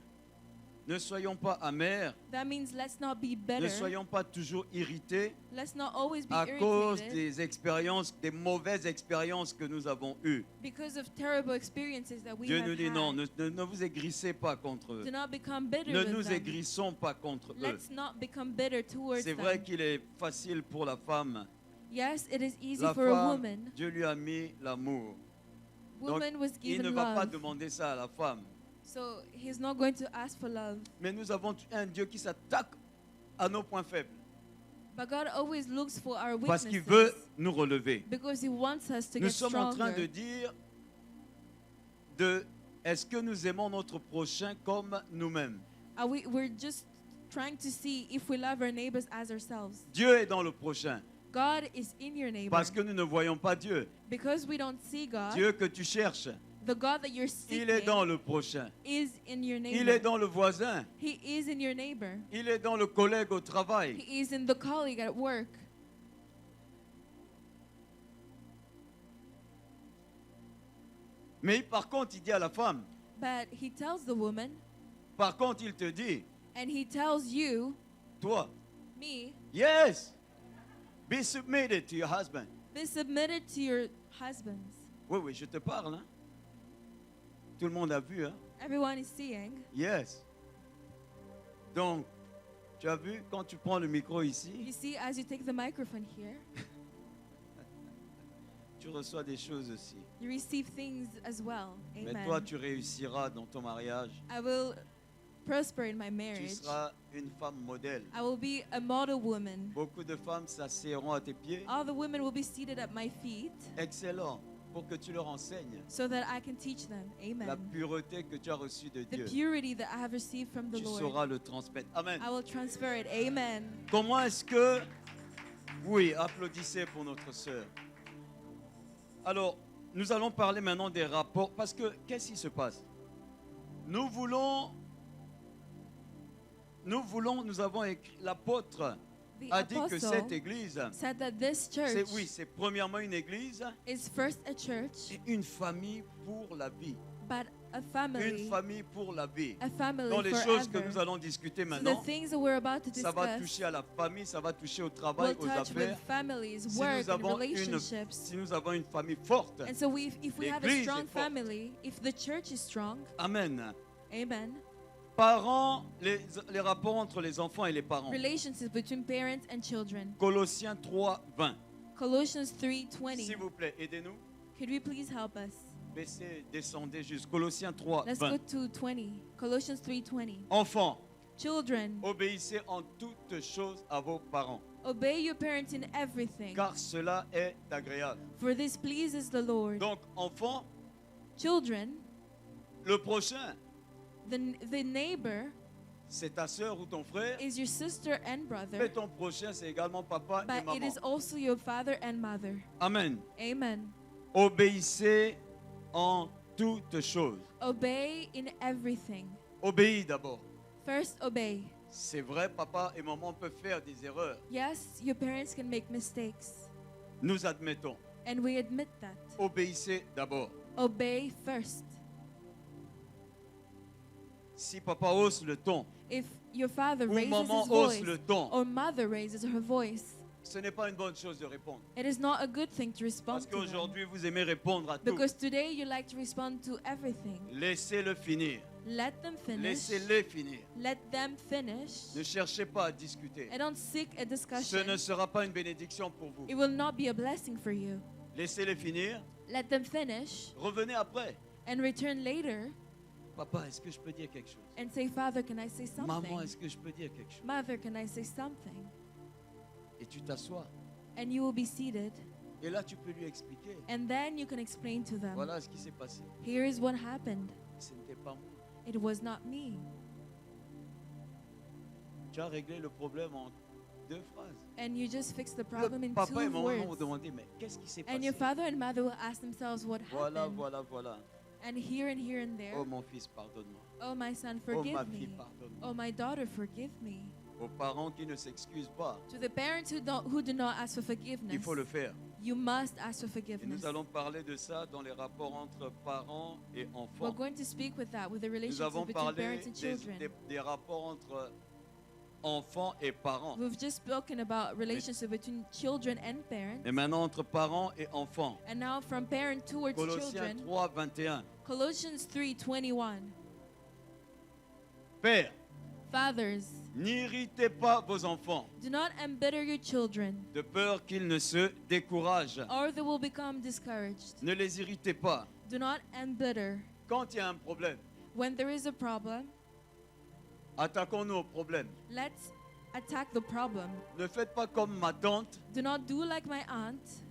ne soyons pas amers, That means let's not be ne bitter. soyons pas toujours irrités Let's not always be à cause irritated des expériences, des mauvaises expériences que nous avons eues. because of terrible experiences that we Dieu have nous dit had. non, ne vous aigrissez pas contre eux. Do not become bitter Ne with nous them. aigrissons pas contre eux. Let's not become bitter towards C'est them. vrai qu'il est facile pour la femme. Yes, it is easy La for a femme, woman. Dieu lui a mis l'amour. woman was il ne given va pas love. demander ça à la femme. So he's not going to ask for love. Mais nous avons un Dieu qui s'attaque à nos points faibles. But God always looks for our Parce qu'il weaknesses. veut nous relever. Because he wants us to Nous get sommes en train de stronger. dire est-ce que nous aimons notre prochain comme nous-mêmes? We're just trying to see if we love our neighbors as ourselves. Dieu est dans le prochain. God is in your neighbor. Parce que nous ne voyons pas Dieu. Because we don't see God, Dieu que tu cherches, the God that you're il est seeking dans le prochain. is in your Il est neighbor. dans le voisin. He is in your neighbor. Il est dans le collègue au travail. He is in the colleague at work. Mais par contre, il dit à la femme, But he tells the woman, par contre, il te dit, and he tells you, toi, me, yes, be submitted to your husband. be submitted to your husbands. Oui, oui, je te parle. Hein? Tout le monde a vu. Hein? Everyone is seeing. Yes. Donc, tu as vu, quand tu prends le micro ici, You see, as you take the microphone here, tu reçois des choses aussi. you receive things as well. Mais Amen. toi, tu réussiras dans ton mariage. I will prosper in my Tu marriage. seras une femme modèle. I will be a model woman. Beaucoup de femmes s'asseyeront à tes pieds. All the women will be seated at my feet Excellent. Pour que tu leur enseignes so that I can teach them. la Amen. pureté que tu as reçue de The Dieu. purity that I have received from the Tu Lord, sauras le transmettre. Amen. I will transfer it. Amen. Comment est-ce que... Oui, applaudissez pour notre sœur. Alors, nous allons parler maintenant des rapports. Parce que, qu'est-ce qui se passe? Nous avons écrit, l'apôtre The a dit que cette apostle église, said that this church c'est premièrement une église is first a church, et une famille pour la vie. but a Une family, famille pour la vie. a family Dans les choses que forever. nous allons discuter So maintenant, the things that we're about to ça va discuss toucher à la famille, ça va toucher au travail, will aux touch with affaires. families, Si work, nous and avons relationships. si nous avons une famille forte, And so if we have a L'église strong est forte. family, if the church is strong, amen. amen, Parents, les rapports entre les enfants et les parents. relationships between parents and children. Colossiens 3, 20. Colossians 3:20. S'il vous plaît, aidez-nous. Could we please help us? Baissez, descendez juste. Colossiens 3, Let's go 20. to 20. Colossians 3:20. Enfants, Children, obéissez en toutes choses à vos parents, obey your parents in everything, car cela est agréable. for this pleases the Lord. Donc, enfants, Children, le prochain, the neighbor c'est ta soeur ou ton frère. is your sister and Mais brother, ton prochain, c'est également papa et but it maman. is also your father and mother. Amen. Amen. Obéissez en toutes choses. Obey in everything. Obéis d'abord. First, obey. C'est vrai, papa et maman peuvent faire des erreurs. Yes, your parents can make mistakes, Nous admettons. and we admit that. Obéissez d'abord. Obey first. Si papa hausse le ton If your father ou raises maman his hausse voice le ton, or mother raises her voice, ce n'est pas une bonne chose de répondre. it is not a good thing to respond Parce to them. qu'aujourd'hui, vous aimez répondre à tout. Because today you like to respond to everything. Laissez-le finir. Let them finish. Laissez-les finir. Let them finish. Ne cherchez pas à discuter. I don't seek a Ce discussion. ne sera pas une bénédiction pour vous. It will not be a blessing for you. Laissez-les finir. Let them finish Revenez après. and return later Papa, est-ce que je peux dire quelque chose? and say, Father, can I say Maman, something? est-ce que je peux dire quelque chose? Mother, can I say something? Et tu t'assois. And you will be seated. Et là, tu peux lui expliquer. And then you can explain to them, Voilà ce qui s'est passé. here is what happened. Ce n'était pas moi. It was not me. Tu as réglé le problème en 2 phrases. And you just fixed the problem Le in papa et 2 maman vont words. demander, mais qu'est-ce qui s'est And your passé? father and mother will ask themselves what Voilà, happened. voilà, voilà. And here and there, Oh mon fils, pardonne-moi. oh my son, Oh ma forgive fille, me. pardonne-moi. Oh my daughter, forgive me. Aux parents qui ne s'excusent pas, To the parents who do not ask for il forgiveness, faut le faire. you must ask for Et forgiveness. nous allons parler de ça dans les rapports entre parents et We're enfants. going to speak with that, with the Nous relationship avons between parlé parents and children. des rapports entre enfants et parents. We've just spoken about relationship between children and parents. Et maintenant entre parents et enfants. And now from parent towards Colossiens children, 3, 21. Colossians 3:21. Père, Fathers, n'irritez pas vos enfants, do not embitter your children, de peur qu'ils ne se découragent. or they will become discouraged. Ne les irritez pas. Do not end bitter. Quand il y a un problème, When there is a problem, attaquons-nous au problème. let's attack the problem. Ne faites pas comme ma tante. Do not do like my aunt.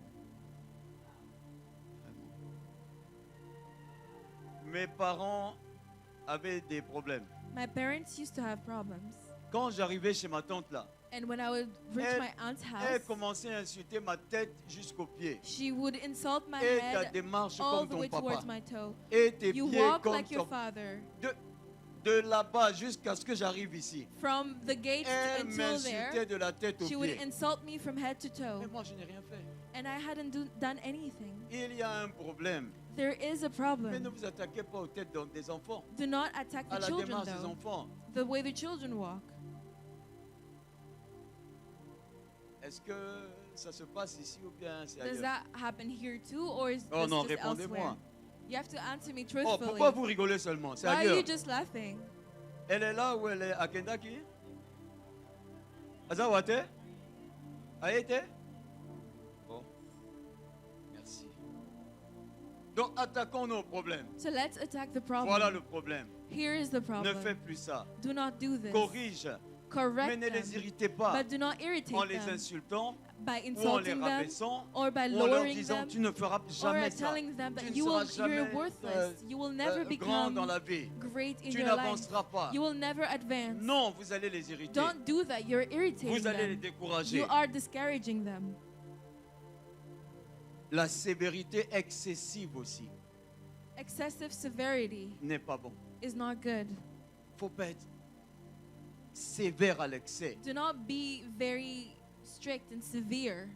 Mes parents avaient des problèmes. My parents used to have problems. Quand j'arrivais chez ma tante là, And when I would reach Elle- my aunt's elle house, commençait à insulter ma tête jusqu'aux pieds. she would insult my Et ta head démarche all comme the ton way papa. towards my toe. Et tes You pieds walk comme like your ton... father. De là-bas jusqu'à ce que j'arrive ici. From the gate Elle until m'insultait there, de la tête aux she would pieds. insult me from head to toe. Mais moi, je n'ai rien fait. And I hadn't done anything. Il y a un problème. There is a Mais ne problem. vous attaquez pas aux têtes des enfants. Do not attack À the la children, démarche des though. enfants. The way the children walk. Est-ce que ça se passe ici ou bien c'est Does ailleurs? that happen here too, or is Oh this non, just répondez-moi. elsewhere? You have to answer me Oh, truthfully. pourquoi vous rigolez seulement? C'est Why are you ailleurs. just laughing? Elle est là ou elle est à Kendaki? Azawate? Aïté? Bon. Merci. Donc attaquons nos problèmes. So let's attack the problem. Voilà le problème. Here is the Ne problem. fais plus ça. Do not do this. Corrige. Mais Correct ne les them, irritez pas but do not irritate en les them insultant by ou en les insulting them rabaissant or by ou en leur lowering disant them tu ne feras or jamais ça. telling them Tu that ne you will, seras you're jamais worthless. You will never grand dans become la vie. great in Tu your life. n'avanceras pas. You will never advance. Non, vous allez les irriter. Don't do that. You're irritating Vous allez les them. décourager. You are discouraging them. La sévérité excessive aussi Excessive severity n'est pas bon. is not good. Faut pas être sévère à l'excès. Do not be very strict and severe.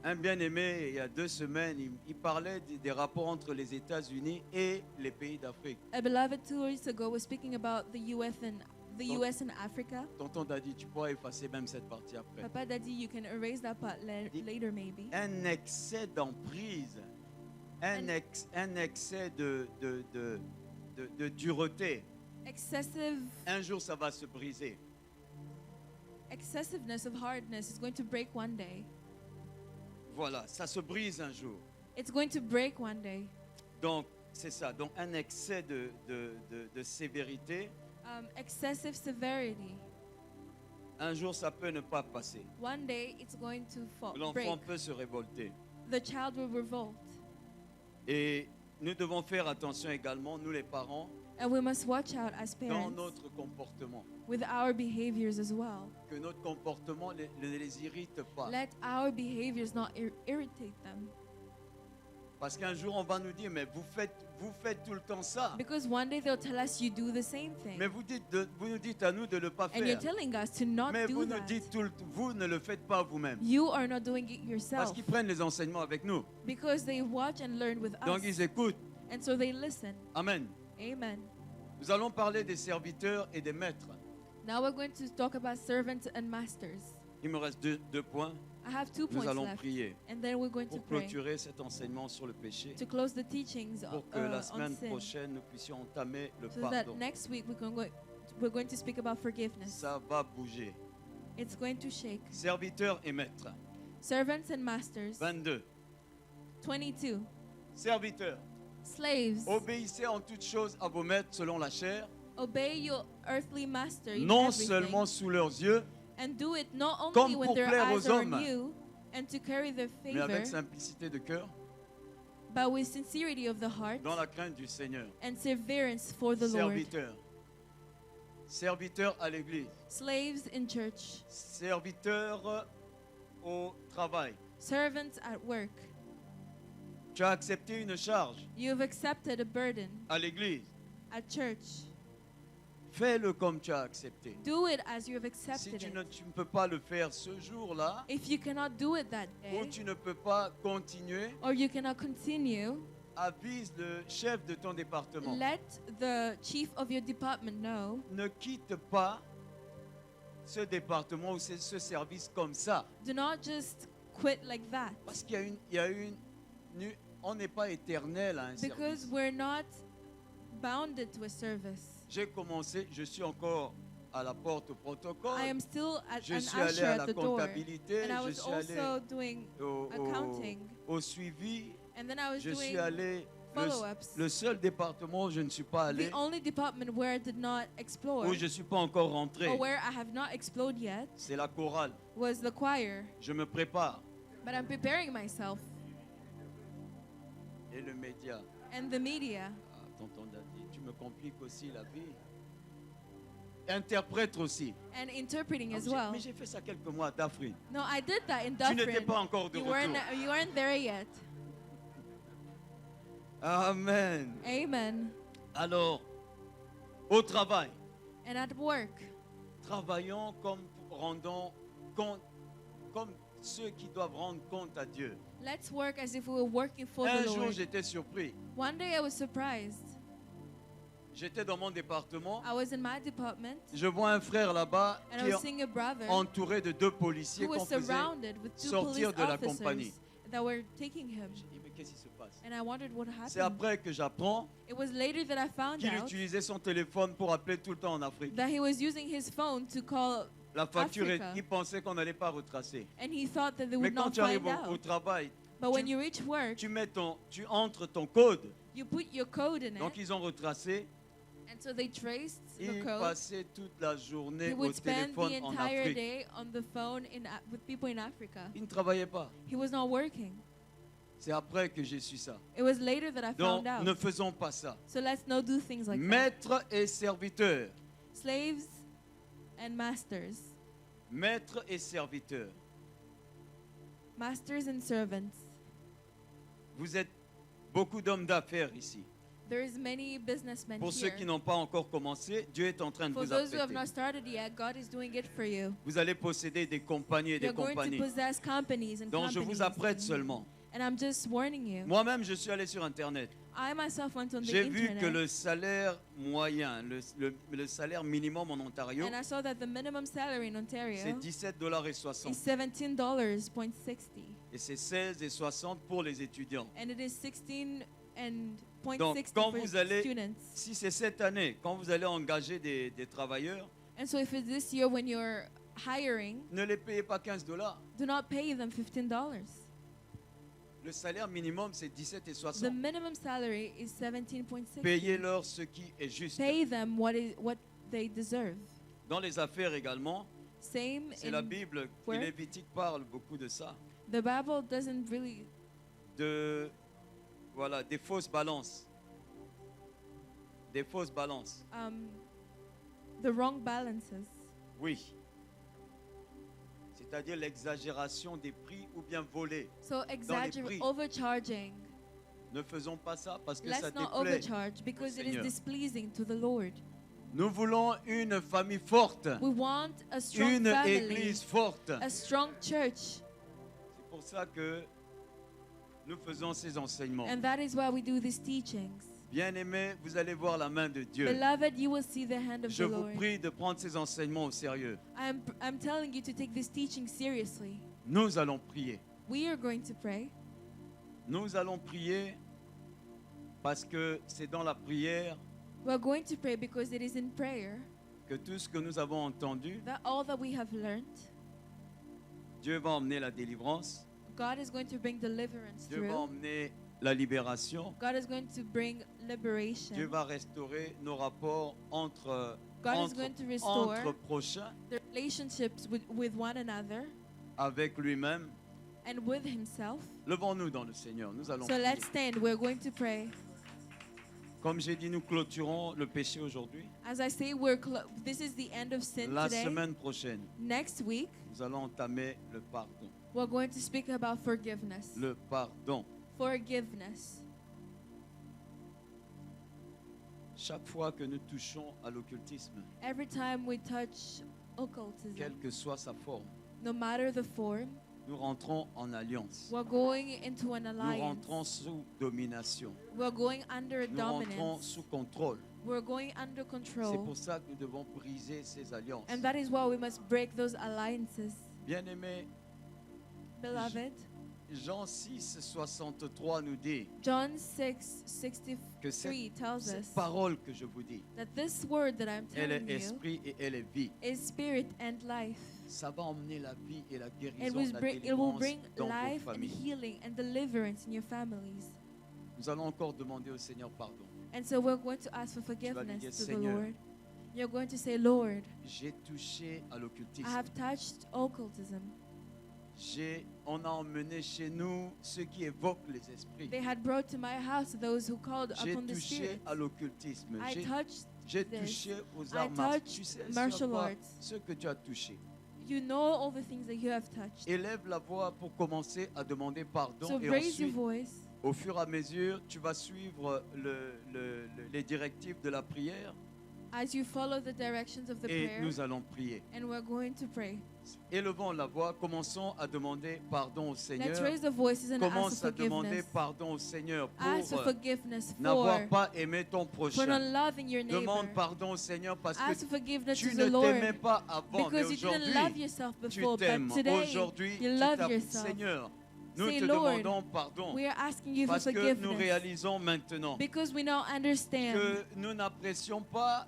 Un bien-aimé, il y a 2 semaines, il parlait des rapports entre les États-Unis et les pays d'Afrique. A beloved 2 weeks ago was speaking about the U.S. and Don't- US and Africa. Tonton Daddy, tu pourras effacer même cette partie après. Papa Daddy, you can erase that part later maybe. Un excès d'emprise, un excès de dureté. Excessive Un jour, ça va se briser. excessiveness of hardness is going to break one day. Voilà, ça se brise un jour. It's going to break one day. Donc, c'est ça. Donc, un excès de sévérité, Excessive severity. un jour, ça peut ne pas passer. One day it's going to L'enfant break. peut se révolter. The child will revolt. Et nous devons faire attention également, nous les parents, And we must watch out as dans parents notre comportement. with our behaviors as well. Que notre comportement ne les irrite pas. Let our behaviors not irritate them. Parce qu'un jour, on va nous dire, mais vous faites tout le temps ça. Because one day they'll tell us you do the same thing. Mais vous nous dites à nous de ne le pas And you're faire. telling us to not Mais do vous nous that. dites, vous ne le faites pas vous-même. You are not doing it Parce yourself. qu'ils prennent les enseignements avec nous. Because they watch and learn with Donc us. ils écoutent. And so they listen. Amen. Amen. Nous allons parler des serviteurs et des maîtres. Now we're going to talk about servants and masters. Il me reste deux points. I have 2 Nous points allons left. prier And then we're going to pour pray. clôturer cet enseignement sur le péché. To close the teachings Pour que la on semaine sin. prochaine, nous puissions entamer le So that pardon. next week we're going to speak about forgiveness. Ça va bouger. It's going to shake. Serviteurs et maîtres. Servants and masters. 22. 22. Serviteurs, Slaves. obéissez en toutes choses à vos maîtres selon la chair, Obey your earthly master in non everything, seulement sous leurs yeux, and do it not only comme when pour their plaire eyes aux are hommes, on you and to carry their mais favor, avec simplicité de cœur, but with sincerity of the heart dans la crainte du Seigneur. and severance for the Lord. Serviteurs. Serviteurs à l'église. Slaves in church. Serviteurs au travail. Servants at work. Tu as accepté une charge You have accepted a burden à l'église. at church. Fais-le comme tu as accepté. Do it as you have Si accepted tu it. ne peux pas le faire ce jour-là, If you cannot do it that ou day, tu ne peux pas continuer, or you cannot continue, avise le chef de ton département. let the chief of your department know. Ne quitte pas ce département ou ce service comme ça. Do not just quit like that. Parce qu'il y a une on n'est pas éternel à un Because service. we're not bounded to a service. J'ai commencé, je suis encore à la porte au protocole. I am still Je an suis allé usher à at la the door. comptabilité, And I je was suis allé also doing au accounting suivi And then I was Je suis doing allé, follow-ups. le seul département où je ne suis pas allé, The only department where I did not explore, où je ne suis pas encore rentré, or where I have not explored yet, c'est la chorale. was the choir. Je me prépare. But I'm preparing myself. Et le média. And the media. Ah, tonton Daddy, tu me compliques aussi la vie. Interprète aussi. And interpreting Ah, as well. mais j'ai fait ça quelques mois d'Afrique. No, I did that in Tu n'étais Dufferin. pas encore de You retour. weren't there yet. Amen. Amen. Alors, au travail, And at work, travaillons comme rendons compte, comme ceux qui doivent rendre compte à Dieu. let's work as if we were working for Un the jour, Lord. j'étais surpris. One day I was surprised. J'étais dans mon département. I was in my department Je vois un frère là-bas and I qui was est seeing a brother entouré de deux policiers who qu'on was faisait. surrounded with two sortir police de la compagnie. officers that were taking him. J'ai dit, mais qu'est-ce qui se passe? And I wondered what C'est happened. après que j'apprends It was later that I found qu'il out utilisait son téléphone pour appeler tout le temps en Afrique. that he was using his phone to call, La facture, Africa. il pensait qu'on n'allait pas retracer. and he thought that they Mais would quand not tu arrives find au out. travail, But when tu- you reach work, tu entres ton code. you put your code in Donc it, ils ont retracé. and so they traced the Il code. passait toute la journée He au would spend the téléphone en entire Afrique. day on the phone with people in Africa. Il ne travaillait pas. He was not working. C'est après que j'ai su ça. It was later that I Donc found ne out. faisons pas ça. So let's not do things like that. Maître et serviteur. Slaves and masters. Maître et serviteur. Masters and servants. Vous êtes beaucoup d'hommes d'affaires ici. There's many businessmen Pour ceux here. qui n'ont pas encore commencé, Dieu est en train de For vous those who have apprêter. not started yet, God is doing it for you. Vous allez posséder des compagnies et des You're going to compagnies. possess companies and Donc je vous apprête seulement. And I'm just warning you. Moi-même, je suis allé sur Internet. I myself went on the J'ai vu internet que le salaire moyen, le salaire minimum en Ontario, and I saw that the minimum salary in Ontario c'est $17,60 is $17.60 et c'est 16,60 pour les étudiants. and it is 16 and Donc, 0.60 quand for vous allez, students. si c'est cette année, quand vous allez engager des travailleurs, And so if it's this year when you're hiring, ne les payez pas $15. do not pay them $15. Le salaire minimum, c'est The 17,60. minimum salary is 17.60. Payez-leur ce qui est juste. Pay them what they deserve. Dans les affaires également, Same c'est la in Bible et work. Lévitique parle beaucoup de ça. The Bible doesn't really Voilà, des fausses balances. Des fausses balances. the wrong balances. Oui. C'est-à-dire l'exagération des prix ou bien voler. So prix. overcharging. Ne faisons pas ça parce que ça Let's not déplaît. overcharge because it is Seigneur. displeasing to the Lord. Nous voulons une famille forte, We want a strong une family, église forte. a strong church, C'est pour ça que nous faisons ces enseignements. and that is why we do these teachings. Bien-aimés, vous allez voir la main de Dieu. Beloved, you will see the hand of Je the vous Lord. prie de prendre ces enseignements au sérieux. I'm telling you to take this teaching seriously. Nous allons prier. We are going to pray Nous allons prier parce que c'est dans la prière We're going to pray because it is in prayer que tout ce que nous avons entendu, that all that we have learned, Dieu va emmener la délivrance, God is going to bring deliverance Dieu va through. emmener la libération, God is going to bring liberation. Dieu va restaurer nos rapports entre, God is going to restore entre prochains the relationships with one another avec lui-même. and with Himself. Levons-nous dans le Seigneur, nous allons So prier. let's stand. We're going to pray. Comme j'ai dit, nous clôturons le péché aujourd'hui. As I say, this is the end of sin La today. semaine prochaine, Next week, nous allons entamer le pardon. we're going to speak about forgiveness. Le pardon. Forgiveness. Chaque fois que nous touchons à l'occultisme, Every time we touch occultism, quelle que soit sa forme, no matter the form, nous rentrons en alliance. we're going into an Nous alliance. rentrons sous domination. We're going under Nous rentrons dominance. sous contrôle. We're going under C'est control. pour ça que nous devons briser ces alliances. And that is why we must break those alliances. Bien-aimés, Beloved, Jean 6, 63 nous dit John 6:63 que cette, tells cette us parole que je vous dis, that this word that I'm elle telling est you esprit et elle est vie. is spirit and life. Ça va emmener la vie et la It guérison, will la bring, délivrance dans vos life and familles. healing and deliverance in your families. Nous allons encore demander au Seigneur pardon. And so we're going to ask for vas lui forgiveness dire, to the Seigneur, Lord. You're going to say, Lord, J'ai touché à I l'occultisme. have touched occultism. On a emmené chez nous ceux qui évoquent les esprits. They had brought to my house those who called J'ai upon the touché Spirit. à l'occultisme. I touched J'ai this. touché aux I arts martiaux. touched Tu sais martial savoir arts. ce que tu as touché. You know all the things that you have touched. Élève la voix pour commencer à demander pardon So et raise your ensuite, voice. au fur et à mesure, tu vas suivre les directives de la prière As you follow the directions of the et prayer, nous allons prier. and we're going to pray. Élevons la voix, commençons à demander pardon au Let's Seigneur. raise the voices and ask Commence for à demander forgiveness. pardon au Seigneur Ask for pour forgiveness n'avoir for pas aimé ton not prochain. loving your neighbor. Demande pardon au Seigneur parce Ask que for forgiveness tu to ne the t'aimais Lord pas avant, mais because you didn't love aujourd'hui, yourself tu before, t'aimes. but today Aujourd'hui, you tu love t'appelles yourself. Seigneur. Nous Say, te Lord, demandons pardon we are asking you for parce que nous forgiveness réalisons maintenant because we now understand que nous n'apprécions pas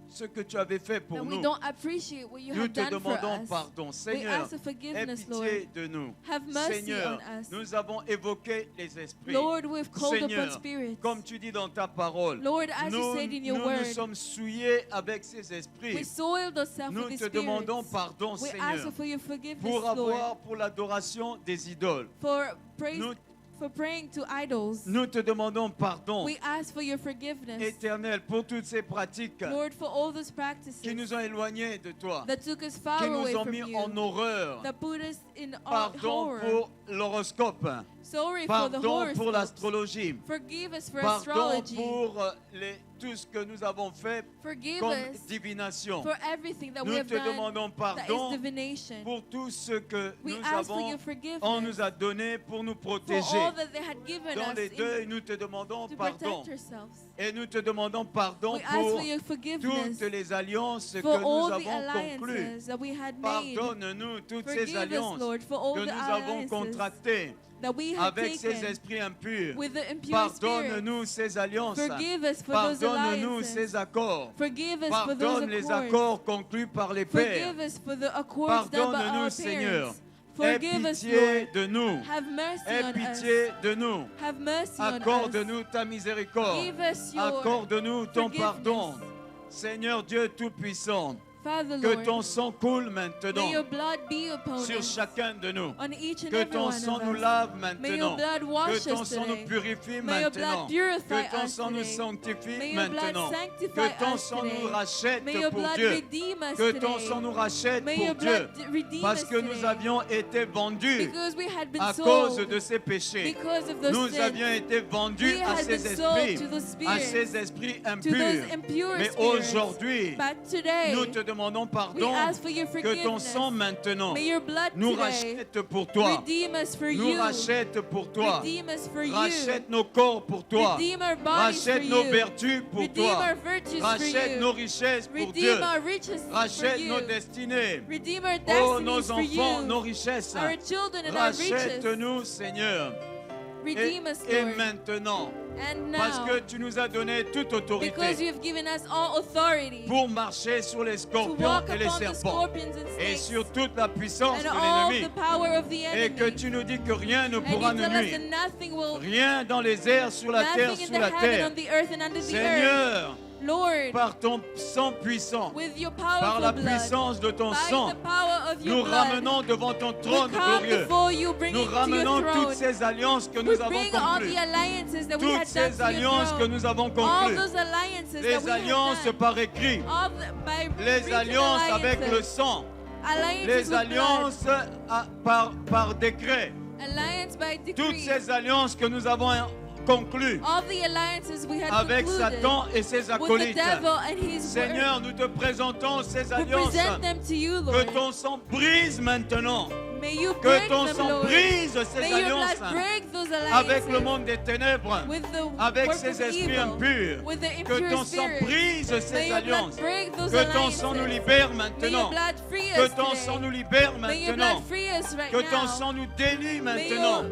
ce que tu avais fait pour that we nous. don't appreciate what you Nous have te done for demandons us. pardon. We Seigneur, ask for aie forgiveness, Lord. pitié de nous. Have mercy Seigneur, on us. nous avons évoqué les esprits. Lord, we've called Seigneur, upon spirits. comme tu dis dans ta parole, Lord, as you said in your nous word, sommes souillés avec ces we esprits. soiled ourselves Nous with te the demandons spirits. pardon, We Seigneur, ask for your forgiveness, pour Lord, pour l'adoration des idoles. for praise, Nous- for praying to idols. Nous te demandons pardon, We ask for your forgiveness, Éternel, pour toutes ces pratiques Lord, for all those practices qui nous ont éloignés de toi, that took us far qui away nous ont from mis you, en horreur. that put us in Pardon horror. pour l'horoscope. Sorry for the Pardon pour horoscopes. l'astrologie. Forgive us for Pardon astrology. pour tout ce que nous avons fait Forgive comme us divination. for everything that we Nous have te done demandons that is pardon divination. pour tout ce que We nous ask for avons, your forgiveness on nous a donné pour nous for protéger. all that they had given Dans us les deuils, nous te demandons to pardon. protect ourselves. Et nous te demandons pardon We ask pour for your forgiveness toutes les alliances que for nous all the avons conclues. alliances that we had made. Pardonne-nous toutes ces Forgive us, alliances Lord, for all que the nous avons alliances contractées that we had avec ces taken esprits impurs. with the impure Pardonne-nous spirits. ces alliances. Forgive us for those Pardonne-nous alliances. ces accords. Forgive us for those Pardonne les accords. accords conclus par les pères. Forgive us for the accords done by Pardonne-nous, our Seigneur. parents. Aie Forgive us, pitié Lord. de nous. Have mercy Aie on us. pitié de nous. Have mercy on us. Accorde-nous ta miséricorde. Give us your Accorde-nous ton forgiveness. pardon. Seigneur Dieu Tout-Puissant, Father, que Lord, ton sang coule may maintenant your blood be upon sur us, chacun de nous. on each and Que every ton one sang of nous us. lave May your maintenant. blood Que wash ton us sang nous today. purifie May your maintenant. blood purify Que ton us sang nous today. sanctifie May your blood maintenant. sanctify Que ton us sang today. nous rachète May your pour blood Dieu. redeem us Que ton today. sang nous rachète May pour your Dieu. blood redeem Parce us que nous today. avions été vendus Because we had been à cause sold de ces péchés. because of those Nous sins. avions été vendus We à had been ces sold esprits, to those à spirits, ces esprits to impurs. those impure Mais spirits. aujourd'hui, But today, nous te demandons we pardon, ask for your que ton forgiveness. sang maintenant May your blood nous today rachète pour toi. redeem us for Nous you. rachète pour toi. Redeem us for you. Rachète nos corps pour toi. Redeem our bodies for Rachète nos you. vertus pour Redeem toi. our virtues for Rachète you. nos richesses pour Dieu. Redeem our riches for Rachète you. nos destinées. Redeem our Oh, destinies nos for enfants, you. nos richesses. Our children and our riches. Rachète-nous, Seigneur. Redeem us, Et Lord. maintenant, And parce now, que tu nous as donné toute because autorité you have given us all authority pour marcher sur les to scorpions walk et les upon the serpents scorpions and et snakes sur toute la puissance and de all l'ennemi. the power of the Et que enemy. tu nous dis que rien ne And pourra you nous tell us nuire. that nothing will, Rien dans les airs, sur la terre, nothing in sous the la heaven, terre. on the earth, and under the earth. Seigneur, Lord, par ton sang puissant, with your par powerful la blood, puissance de ton by sang, the power of your nous blood, ramenons devant ton we trône come glorieux. before you, bring Nous it to your ramenons toutes throne. ces alliances que We nous avons bring all conclues. the alliances that we Toutes had done ces to your alliances que throne. nous avons All conclues. those alliances that Les we alliances had done. par écrit. All by Les written alliances avec le alliances. sang. Alliances Les with blood. alliances par décret. Alliance by Toutes decree. ces alliances que nous avons conclues All the alliances we had avec concluded Satan et ses with the acolytes. devil and his Seigneur, nous te présentons ces word. We alliances. present them to you, Que Lord. ton sang brise maintenant. May you Que break ton them, sang Lord. brise ces May your alliances blood break those avec le alliances monde des ténèbres, with the avec work ces of esprits evil, impurs. with the Que impure ton sang spirits. brise May ces your alliances. blood break those Que ton alliances. sang nous libère May your maintenant. blood free Que us ton sang nous today. libère May your maintenant. blood free us right Que ton now. sang nous délie May maintenant.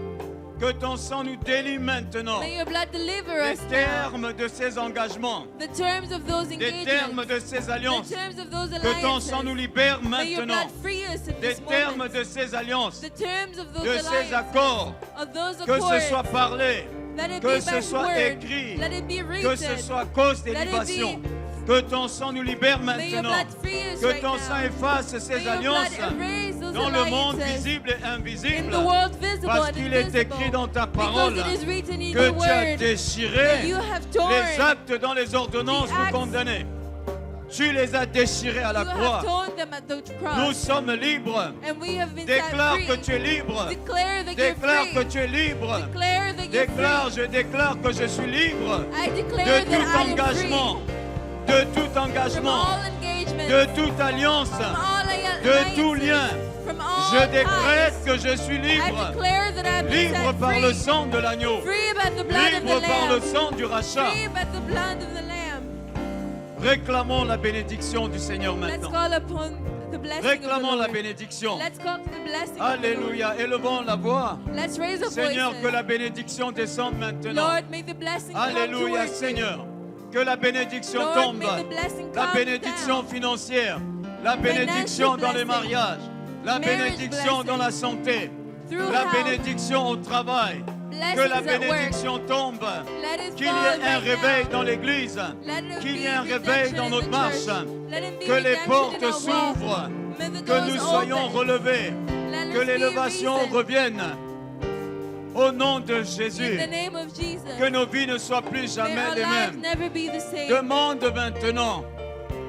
Que ton sang nous délie maintenant. May your blood deliver Les us now. termes de ces engagements, The terms of those les engagements. termes de ces The alliances. terms of those Que ton alliances. sang nous libère May your maintenant. blood free us in Des this termes moment. de ces alliances, The terms of those de ces alliances. accords, Of those que accords. ce soit parlé, Let it que be ce by soit word. écrit, Let it be que written. ce soit cause des Let it libations. be- Que ton sang nous libère May your maintenant. blood free us Que right ton now. sang efface May ces your blood alliances erase those dans le monde alliances. visible et In invisible. the world visible Parce and qu'il est écrit invisible. dans ta Because parole it is written in que your tu as word. déchiré that you have torn. les actes dans les ordonnances The vous acts- condamnés. Tu les as déchirés à la You have croix. torn them at the cross. Nous sommes libres. And we have been set Déclare free. que tu es libre. Declare that Déclare you're que free. tu es libre. Declare that you're Déclare, free. je déclare que je suis libre I de declare that tout I am engagement, free de tout from engagement, all engagements, de toute alliance, from all de tout alliances, lien. from all Je décrète ties. que je suis I libre, declare that I am libre set par free, le sang de l'agneau, free by the blood of libre the par le Lamb, sang du rachat. free by the blood of the Lamb. Réclamons la bénédiction du Seigneur Let's maintenant. call upon the blessing of the Réclamons la Lord. bénédiction. Let's call to the blessing of the Alléluia. Élevons la voix. Lord. Let's raise our Seigneur, que voices. la bénédiction descende maintenant. Lord, may the blessing come Alléluia, towards you. Seigneur. Que la bénédiction Lord, tombe. may the blessing La come bénédiction down. financière. La bénédiction dans les blessing. mariages. La Marriage bénédiction blessing. dans la santé. Through La health, bénédiction au travail. blessings Que la at work. bénédiction tombe. Let it Qu'il y fall ait un right réveil now. dans l'église. Let it Qu'il y be ait un redemption réveil dans in notre the marche. church. Let it be Que les redemption portes in our walk. s'ouvrent. May the Que doors nous soyons open. relevés. Let us Que be l'élévation risen. revienne. Au nom de In Jésus. the name of Jesus. Que nos vies ne soient plus May jamais our les lives mêmes. never be the same. Demande maintenant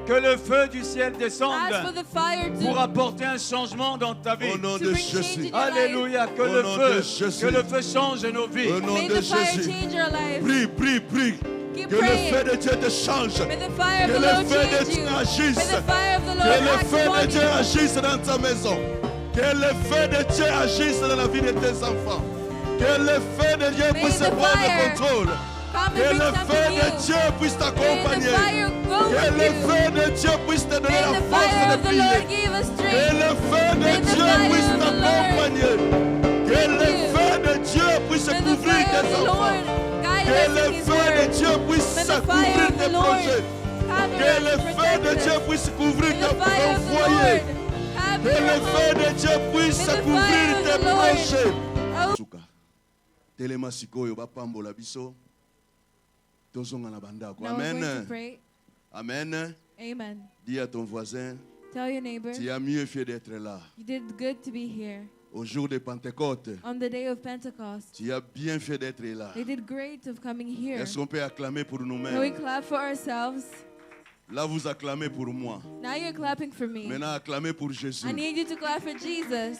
que le feu du ciel Ask for descende the fire pour to apporter un changement dans ta vie. Au nom to de bring change in Jésus. your life. Alléluia, que Au le nom feu, de Jésus. que le feu change nos vies. Au nom May de the fire Jésus. change your life. Prie, prie, prie. Keep Que le praying. feu de Dieu te change. May the fire of Que the le Lord feu de change Dieu you. agisse. May the fire of the Que Lord le act feu de upon Dieu you. agisse dans ta maison. Que le feu de Dieu agisse dans la vie de tes enfants. Que le feu de Dieu May puisse the prendre fire le contrôle. Come Que and le bring feu something de new. Dieu puisse May the t'accompagner. fire go Que with le you. feu de Dieu puisse te donner May la the force fire de of the Lord prier. give us Que strength. le feu de May the Dieu fire puisse of the Lord t'accompagner. Que le you. feu de Dieu puisse May the couvrir fire of tes the enfants. Lord guide Que us le in His feu de word. Dieu puisse May the couvrir fire of tes the Lord projets. cover Que us le and feu de protect Dieu us. puisse couvrir May the ton fire of the foyer. Lord Que cover le your feu home. de Dieu puisse May the couvrir fire of tes the Lord- projets. Oh, Suka. Telema sikoyo bapambola biso. Tozonga na bandako. now we're going to Amen. pray. Amen. Amen. Dis à ton voisin, Tell your neighbor, tu as mieux fait d'être là. you did good to be here. Au jour de Pentecôte, On the day of Pentecost, tu as bien fait d'être là. they did great of coming here. Est-ce qu'on peut acclamer pour Can we nous-mêmes? clap for ourselves? Là, vous acclamez pour moi. Now you're clapping for me. Maintenant, acclamez pour Jésus. I need you to clap for Jesus.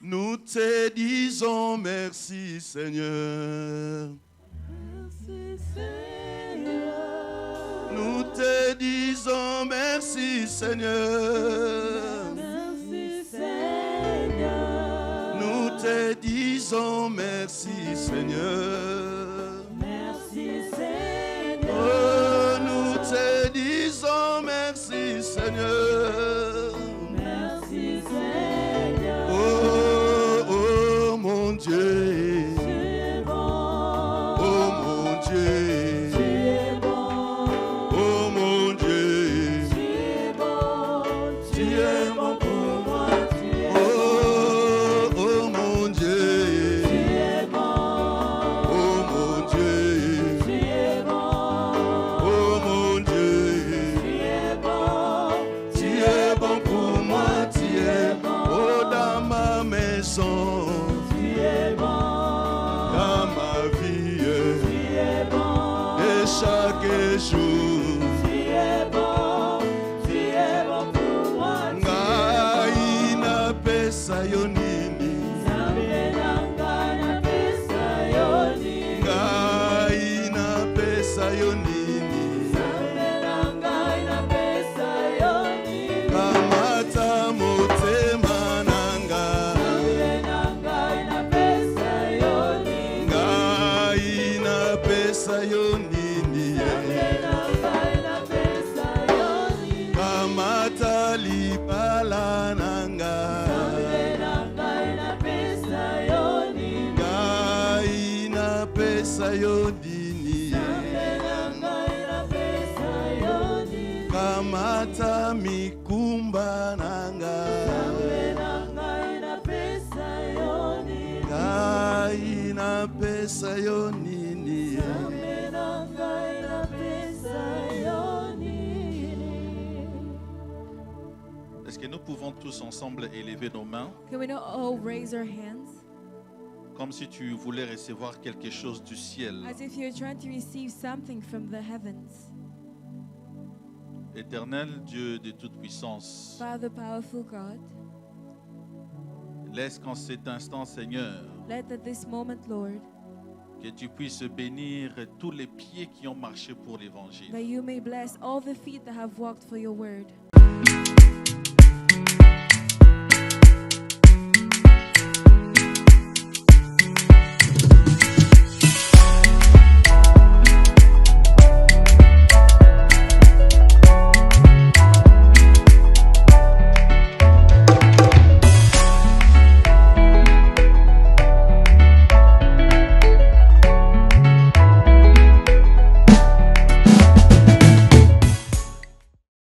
Nous te disons merci, Seigneur. Nous te disons merci, Seigneur. Nous te disons merci, Seigneur. Oh, nous te disons merci, Seigneur. Oh, oh, mon Dieu. Oh, mon Dieu. Oh, mon Dieu. Tu es bon pour moi. Oh, oh, mon Dieu. Oh, mon Dieu. Oh, mon Dieu. Tu es bon pour moi. Tu es bon. Oh, dans ma maison. Dans ma vie. Et chaque jour. Ngai napesa yo nini? Ngai napesa yo nini? Kamata napesa yo nini kamata libala nanga ngai napesa yo nini kamata mikumba nanga ngai napesa yo nini Est-ce que nous pouvons tous ensemble élever nos mains Can we not all raise our hands comme si tu voulais recevoir quelque chose du ciel? as if you're trying to receive something from the heavens? Éternel Dieu de toute puissance, Father, powerful God, laisse qu'en cet instant, Seigneur, let at this moment, Lord, que tu puisses bénir tous les pieds qui ont marché pour l'évangile. that you may bless all the feet that have walked for your word.